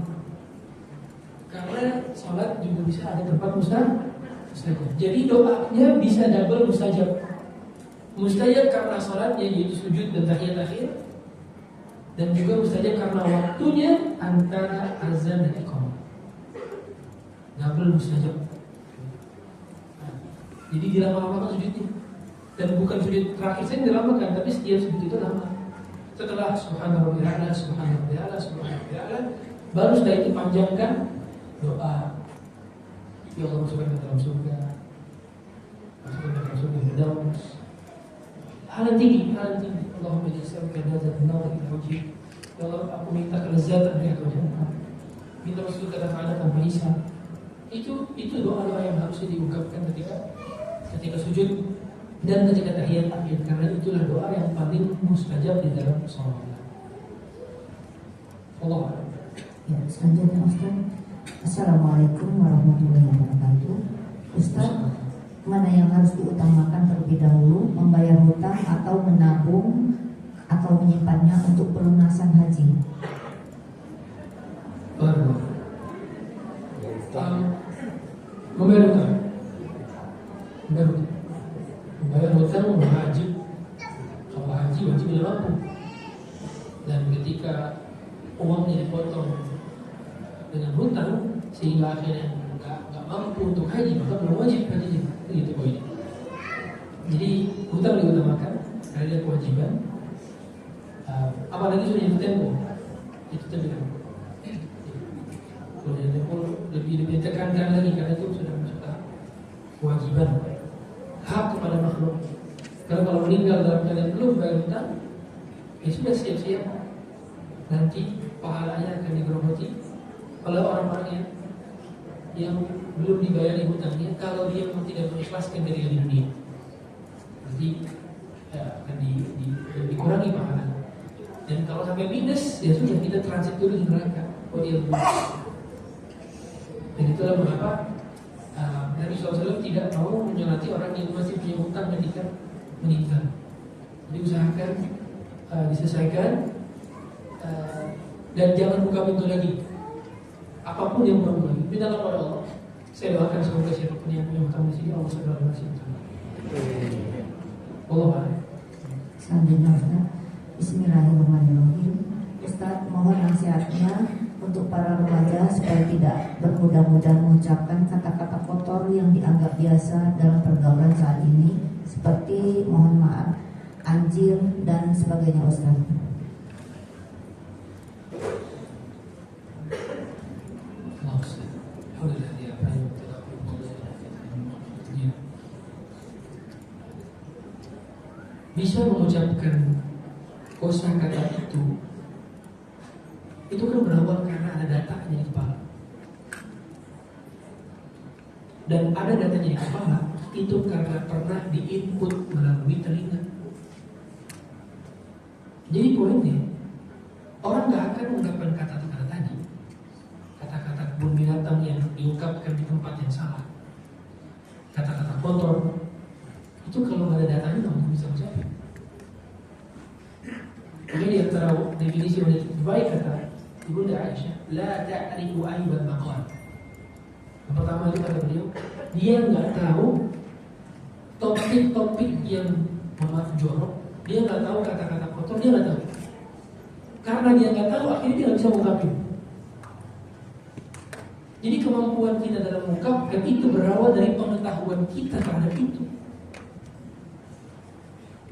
Karena sholat juga bisa ada tempat mustajab. Jadi doanya bisa double mustajab. Mustajab karena sholatnya yaitu sujud dan tahiyat akhir, dan juga mustajab karena waktunya antara azan dan iqamah. Double mustajab. Jadi dilama-lamakan sujudnya. Dan bukan sujud terakhir saja dilamakan, tapi setiap sujud itu lama. Setelah subhana rabbil a'la, subhana rabbil a'la, subhana rabbil a'la, baru setelah itu panjangkan doa. Ya Allah, masukkan ke dalam surga, masukkan ke dalam surga Firdaus. Hal yang tinggi. Allahumma ja'alka ladzatan an-nazar ila wajhik. Ya Allah, aku minta kelezatan melihat wajahmu. Minta masuk ke dalam tanpa hisab. Itu doa-doa yang harusnya diungkapkan ketika sujud dan ketika tahiyat akhir, karena itulah doa yang paling mustajab di dalam sholat. Allah. Ya, selanjutnya Ustaz. Assalamualaikum warahmatullahi wabarakatuh. Ustaz, mana yang harus diutamakan terlebih dahulu, membayar hutang atau menabung atau menyimpannya untuk pelunasan haji? Membayar hutang. Membayar hutang wajib. Kalau haji wajib mampu. Dan ketika uangnya dipotong dengan hutang sehingga akhirnya nggak mampu untuk haji, maka belum wajib haji. Itu poinnya. Jadi hutang diutamakan karena dia kewajiban. Apalagi sudah jatuh tempo, itu terbilang. Sudah jatuh tempo lebih ditekankan lagi karena itu sudah masuk kewajiban, hak kepada makhluk. Karena kalau meninggal dalam keadaan belum bayar hutang, ya sudah siap-siap nanti pahalanya akan digerogoti oleh orang-orang yang belum dibayari hutangnya. Kalau dia memang tidak mengikhlaskan dari dunia, nanti akan dikurangi pahalanya. Dan kalau sampai minus, ya sudah, kita transit dulu di neraka. Oh dia belum. Dan itulah mengapa Nabi SAW tidak mau menyolati orang yang masih punya hutang ketika meninggal. Jadi usahakan diselesaikan dan jangan buka pintu lagi. Apapun yang perlu lagi, mintalah kepada Allah. Saya doakan semoga siapapun yang punya hutang di sini Allah segera lunasi. Allah. Selanjutnya Ustaz, Bismillahirrahmanirrahim. Ustaz, mohon nasihatnya untuk para remaja supaya tidak bermudah-mudah mengucapkan kata-kata kotor yang dianggap biasa dalam pergaulan saat ini, seperti mohon maaf, anjir dan sebagainya Ustaz. Bisa mengucapkan kosakata itu kan berawal karena ada datanya di kepala. Dan ada datanya di kepala itu karena pernah diinput melalui telinga. Jadi poinnya, orang gak akan mengungkapkan kata-kata tadi, kata-kata kebun binatang yang diungkapkan di tempat yang salah, kata-kata kotor, itu kalau gak ada datanya gak mungkin bisa menjawab. Jadi antara definisi wanita terbaik kata Ibunda Aisyah, la ta'rifu aibal maqal. Yang pertama itu kata beliau, dia nggak tahu topik-topik yang jorok, dia nggak tahu kata-kata kotor, dia nggak tahu. Karena dia nggak tahu, akhirnya dia nggak bisa mengungkapin. Jadi kemampuan kita dalam mengungkapkan itu berawal dari pengetahuan kita terhadap itu.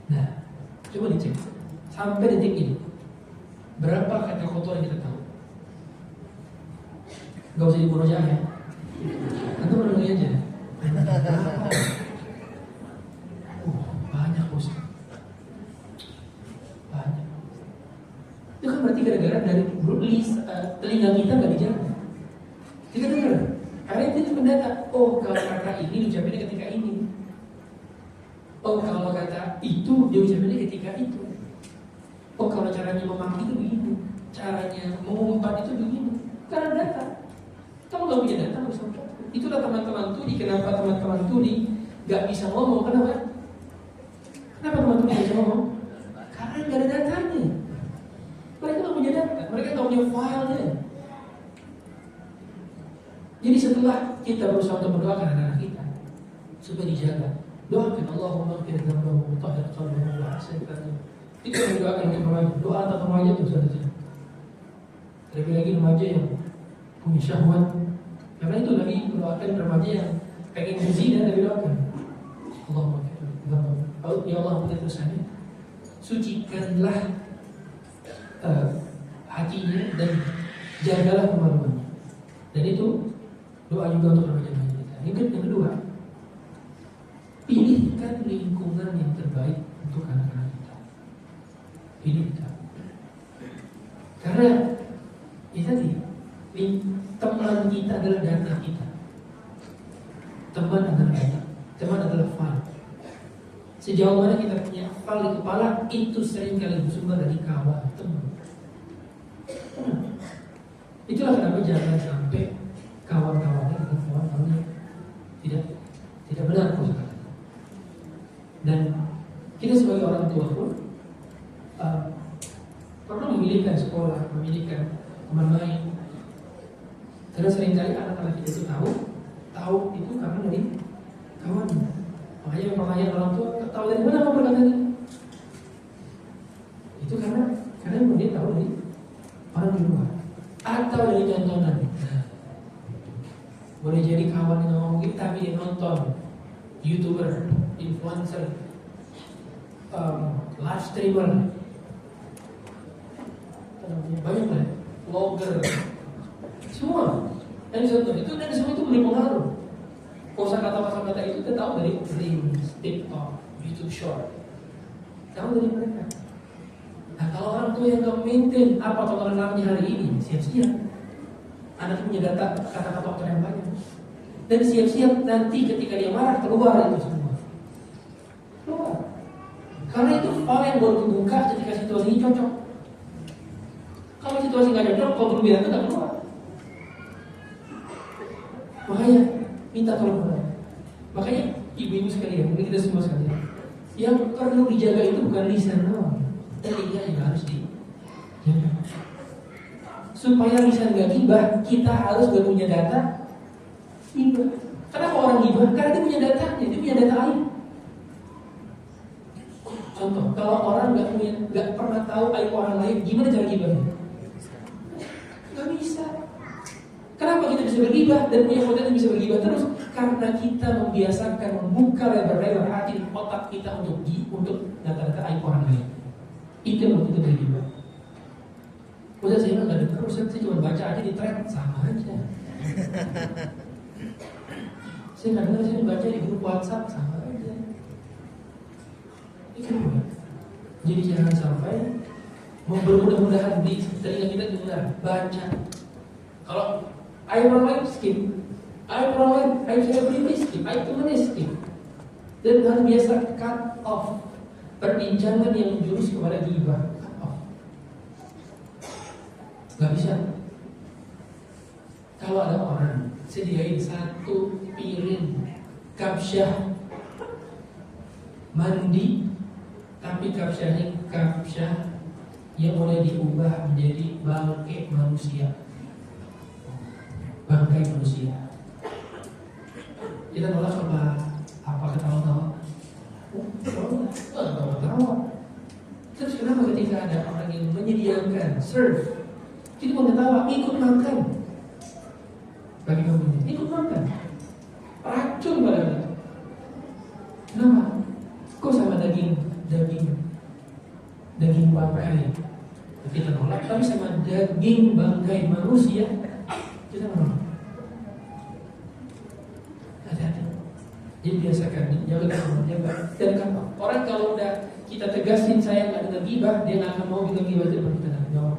Nah, coba dicek sampai detik ini berapa kata kotor yang kita tahu. Gak usah dimurojaah ya, atau merenungi aja. Banyak bos, banyak. Itu kan berarti gara-gara dari telinga kita gak dijaga. Kita dengar, karena itu mendata. Oh, kalau kata ini diucapinnya ketika ini. Oh, kalau kata itu diucapinnya ketika itu. Oh, kalau caranya memaki itu begini, caranya mengumpat itu begini. Karena data. Kamu gak punya data, gak bisa ngomong. Itulah teman-teman Tudi. Kenapa teman-teman Tudi gak bisa ngomong? Kenapa? Kenapa teman-teman gak bisa ngomong? Karena gak ada datanya. Mereka Jadi setelah kita berusaha untuk mendoakan anak-anak kita supaya dijaga, doakan Allahumma ighfir dzambahu wa tahhir qalbahu wa ahsin qalbahu. Itu yang didoakan untuk remaja. Doa untuk remaja itu saja. Terlebih lagi remaja yang punya syahwat. Karena itu lagi mendoakan remaja yang pengen berzina dan didoakan. Allahumma ighfir dzambahu. Ya Allah, ampuni dosanya. Sucikanlah hatinya dan jagalah kemaluannya. Dan itu doa juga untuk remaja-remaja kita. Yang kedua, pilihkan lingkungan yang terbaik untuk anak-anak kita. Pilihkan. Karena tadi teman kita adalah data kita. Teman adalah data. Teman adalah file. Sejauh mana kita punya file di kepala, itu seringkali bersumber dari kawan teman. Itulah kenapa jangan sampai kawan-kawannya dengan kawan-kawannya tidak benar kok. Dan kita sebagai orang tua pun perlu memilihkan sekolah, memilihkan teman main. Karena seringkali anak-anak kita itu tahu itu karena dari kawannya. Makanya pertanyaan orang tua, tahu dari mana kamu berkatanya? Itu karena dia tahu dari orang di luar atau dari tontonan. Boleh jadi kawan yang ngomong kita, tapi dia nonton YouTuber, influencer, live streamer, banyak lah, vlogger, semua. Dan semua itu berpengaruh. Kosa kata itu kita tahu dari Reels, TikTok, YouTube Short, tahu dari mereka. Nah, kalau orang tua yang gak maintain apa tontonan anaknya hari ini, siap-siap anak punya data kata-kata kotor yang banyak. Dan siap-siap nanti ketika dia marah keluar itu semua. Keluar. Karena itu file yang baru dibuka ketika situasi ini cocok. Kalau situasi nggak cocok, kalau belum bilang itu nggak keluar. Makanya minta tolong kepada. Makanya ibu-ibu sekalian, mungkin kita semua sekalian, yang perlu dijaga itu bukan lisan doang, telinga juga harus dijaga. Supaya lisan gak gibah, kita harus gak punya data gibah. Kenapa orang gibah? Karena dia punya datanya, dia punya data aib. Contoh, kalau orang gak pernah tahu aib orang lain, gimana cara gibahnya? Gak bisa. Kenapa kita bisa bergibah dan punya potensi bisa bergibah terus? Karena kita membiasakan membuka lebar-lebar hati otak kita untuk data-data aib orang lain. Itu yang kita bergibah. Ustaz saya nggak dengar, Ustaz saya cuma baca aja di thread, sama aja. Saya nggak dengar, saya baca di grup WhatsApp, sama aja. Itu apa? Jadi jangan sampai mudah-mudahan di telinga kita dengar, baca. Kalau aib orang lain skip, aib orang lain, aib selebriti skip, aib teman skip. Dan harus biasa cut off perbincangan yang menjurus kepada ghibah. Gak bisa. Kalau ada orang sediain 1 piring kapsyah mandi, tapi kapsyahnya kapsyah yang boleh diubah menjadi bangkai manusia. Bangkai manusia. Kita nolak apa ketawa-tawa? Ketawa. Terus kenapa ketika ada orang yang menyediakan serve, kita mau ketawa, ikut makan. Bagi kamu, ikut makan. Racun pada kita. Kenapa? Kok sama daging bangkai kita nolak, tapi sama daging bangkai manusia kita menolak. Hati-hati. Jadi biasakan, jaga. Dan kan orang kalau udah kita tegasin saya nggak dengar gibah, dia nggak akan mau kita gibah itu kita nggak jawab.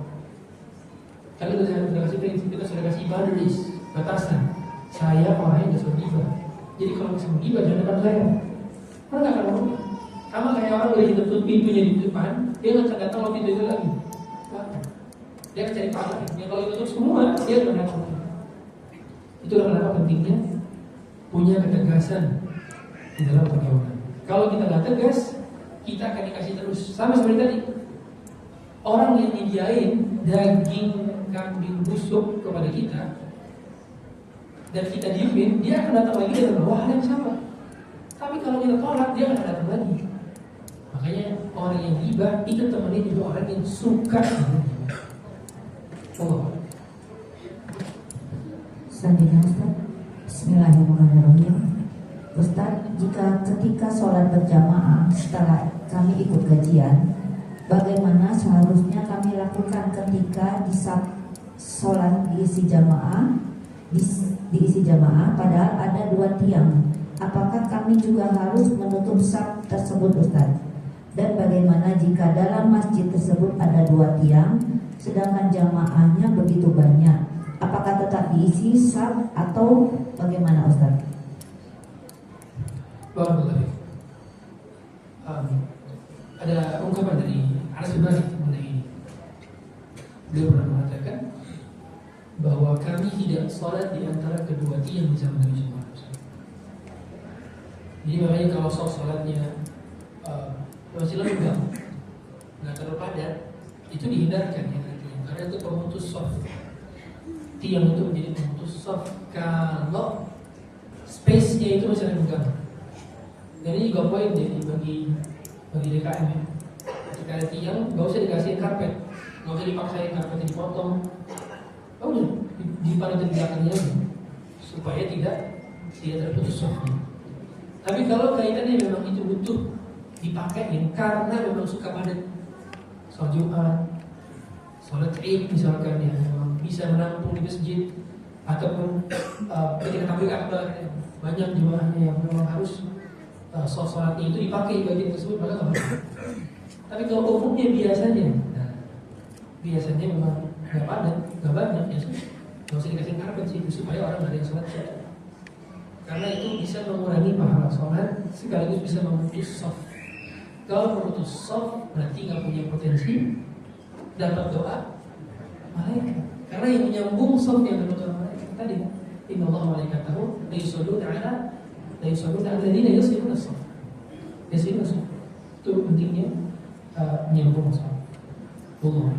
Kalau kita sudah kasih prinsip, kita sudah kasih boundaries, batasan. Saya orangnya nggak suka gibah. Jadi kalau bisa gibah jangan depan saya. Orang nggak akan mau. Sama kayak orang boleh ditutup pintunya di depan, dia nggak akan datang kalau pintu itu lagi. Dia akan cari pahala. Yang kalau ditutup semua, dia akan datang. Itulah kenapa pentingnya punya ketegasan di dalam pergaulan. Kalau kita nggak tegas, kita akan dikasih terus. Sama seperti tadi, orang yang nyediain daging kambing busuk kepada kita, dan kita diemin, dia akan datang lagi dengan bawa hal yang sama. Tapi kalau kita tolak, dia akan datang lagi. Makanya orang yang ghibah itu temannya juga orang yang suka. Oh. Selanjutnya Ustaz, Bismillahirrahmanirrahim. Ustaz, jika ketika sholat berjamaah setelah kami ikut kajian, bagaimana seharusnya kami lakukan ketika di saat sholat diisi jamaah, padahal ada 2 tiang? Apakah kami juga harus menutup saf tersebut Ustaz? Dan bagaimana jika dalam masjid tersebut ada 2 tiang, sedangkan jamaahnya begitu banyak? Apakah tetap diisi saf atau bagaimana Ustaz? Barakallahu. Ada ungkapan dari Anas bin Malik mengenai ini. Beliau pernah mengatakan bahwa kami tidak sholat di antara kedua tiang di zaman Nabi SAW. Jadi makanya kalau sholatnya masih lenggang, nggak terlalu padat, itu dihindarkan ya, karena itu pemutus soft. Tiang itu menjadi pemutus soft kalau space-nya itu masih lenggang. Dan ini juga poin jadi bagi DKM ya. Ketika ada tiang, nggak usah dikasih karpet, nggak usah dipaksain karpetnya dipotong. Oh udah, dipanatin di belakangnya aja, supaya tidak terputus softnya. Tapi kalau kaitannya memang itu butuh dipakai karena memang suka padat, sholat Jumat, sholat Id misalkan ya, memang bisa menampung di masjid, ataupun ketika tampil akbar banyak jemaahnya yang memang harus sholatnya itu dipakai bagian tersebut, maka nggak apa-apa. Tapi kalau umumnya biasanya memang nggak padat, nggak banyak ya, nggak usah dikasih karpet sih, supaya orang nggak ada yang sholat. Karena itu bisa mengurangi pahala sholat, sekaligus bisa memutus soft. Kalau memutus soft berarti nggak punya potensi dapat doa malaikat. Karena yang menyambung soft yang dapat doa malaikat tadi, Innallaha wa malaikatahu la yusholluna 'ala alladziina yusalluuna as-saff. Itu pentingnya menyambung soft. Allah.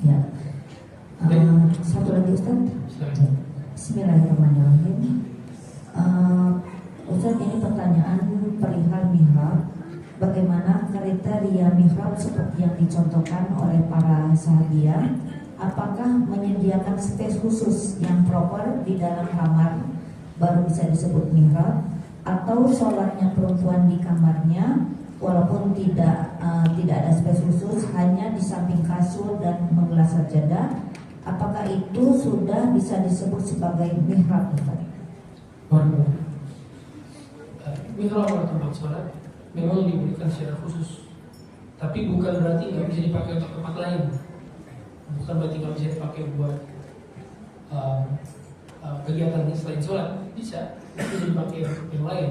Ya. Satu lagi Ustaz. Bismillahirrahmanirrahim. Ustaz, ini pertanyaan perihal mihrab. Bagaimana kriteria mihrab seperti yang dicontohkan oleh para sahabiah? Apakah menyediakan space khusus yang proper di dalam kamar baru bisa disebut mihrab, atau sholatnya perempuan di kamarnya walaupun tidak ada space khusus, hanya di samping kasur dan menggelar sajadah? Apakah itu sudah bisa disebut sebagai mihrab? Mihrab atau tempat sholat memang diberikan secara khusus, tapi bukan berarti nggak bisa dipakai untuk tempat lain. Bukan berarti nggak bisa dipakai buat kegiatan selain sholat, bisa dipakai untuk yang lain.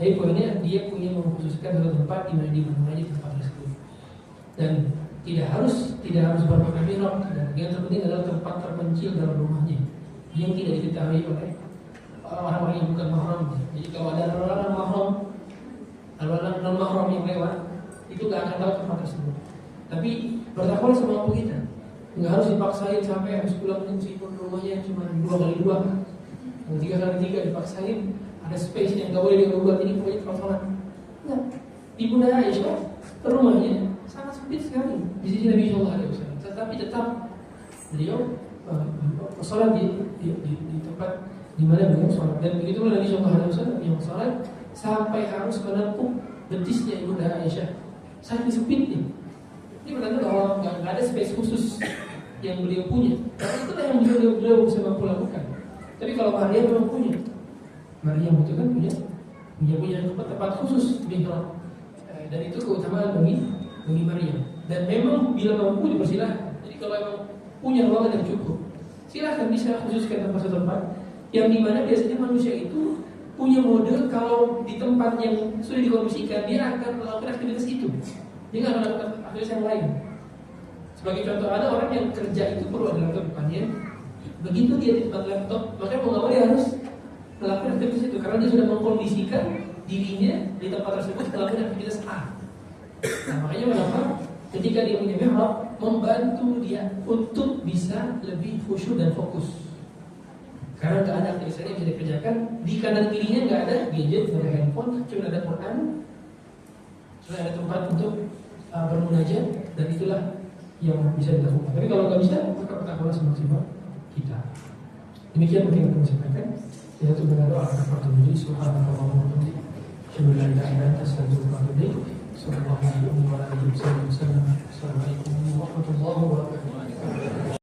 Tapi poinnya dia punya mengkhususkan satu tempat di mana dia mengaji tempat tersebut, dan tidak harus berpakai mihrab. Dan yang terpenting adalah tempat terpencil dalam rumahnya yang tidak diketahui oleh orang-orang yang bukan mahramnya. Jadi kalau ada orang non mahram yang lewat, itu nggak akan tahu tempat tersebut. Tapi bertakwa semampu kita, nggak harus dipaksain sampai harus pulang meskipun rumahnya cuma 2x2 atau 3x3 dipaksain. Ada space yang nggak boleh diubah, ini pokoknya tempat sholat. Nggak. Di Bunda Aisyah rumahnya sangat sempit sekali di sisi Nabi Sallallahu Alaihi Wasallam, tetapi tetap beliau sholat di tempat di mana beliau sholat. Dan begitu Nabi Sallallahu Alaihi Wasallam yang sholat sampai harus menempuh betisnya Bunda Aisyah, saking sempitnya. Ini berarti bahwa nggak ada space khusus yang beliau punya. Karena itulah yang beliau bisa mampu lakukan. Tapi kalau Maria memang punya. Maria itu kan punya tempat khusus mihrab, dan itu keutamaan bagi Maria. Dan memang bila mampu dipersilahkan. Jadi kalau memang punya ruangan yang cukup, silahkan bisa khususkan tempat setempat yang dimana biasanya manusia itu punya model kalau di tempat yang sudah dikondisikan dia akan melakukan aktivitas itu, dia nggak akan melakukan aktivitas yang lain. Sebagai contoh, ada orang yang kerja itu perlu ada laptop depannya. Begitu dia di tempat laptop, makanya mau nggak mau dia harus melakukan aktivitas itu karena dia sudah mengkondisikan dirinya di tempat tersebut melakukan aktivitas A. Nah, makanya mengapa ketika dia punya mihrab membantu dia untuk bisa lebih khusyuk dan fokus. Karena nggak ada aktivitas yang bisa dikerjakan, di kanan kirinya nggak ada gadget, nggak ada handphone, cuma ada Quran, cuma ada tempat untuk bermunajat, dan itulah yang bisa dilakukan. Tapi kalau nggak bisa, maka ketahuilah semaksimal kita. Demikian mungkin yang kami sampaikan. Ya, itu benar doa kafaratul majlis. Subhanallah wa bihamdihi, asyhadu an la ilaha illa anta, astaghfiruka wa atubu ilaik. Sallallahu alaihi wa sallam. Assalamualaikum warahmatullahi wabarakatuh.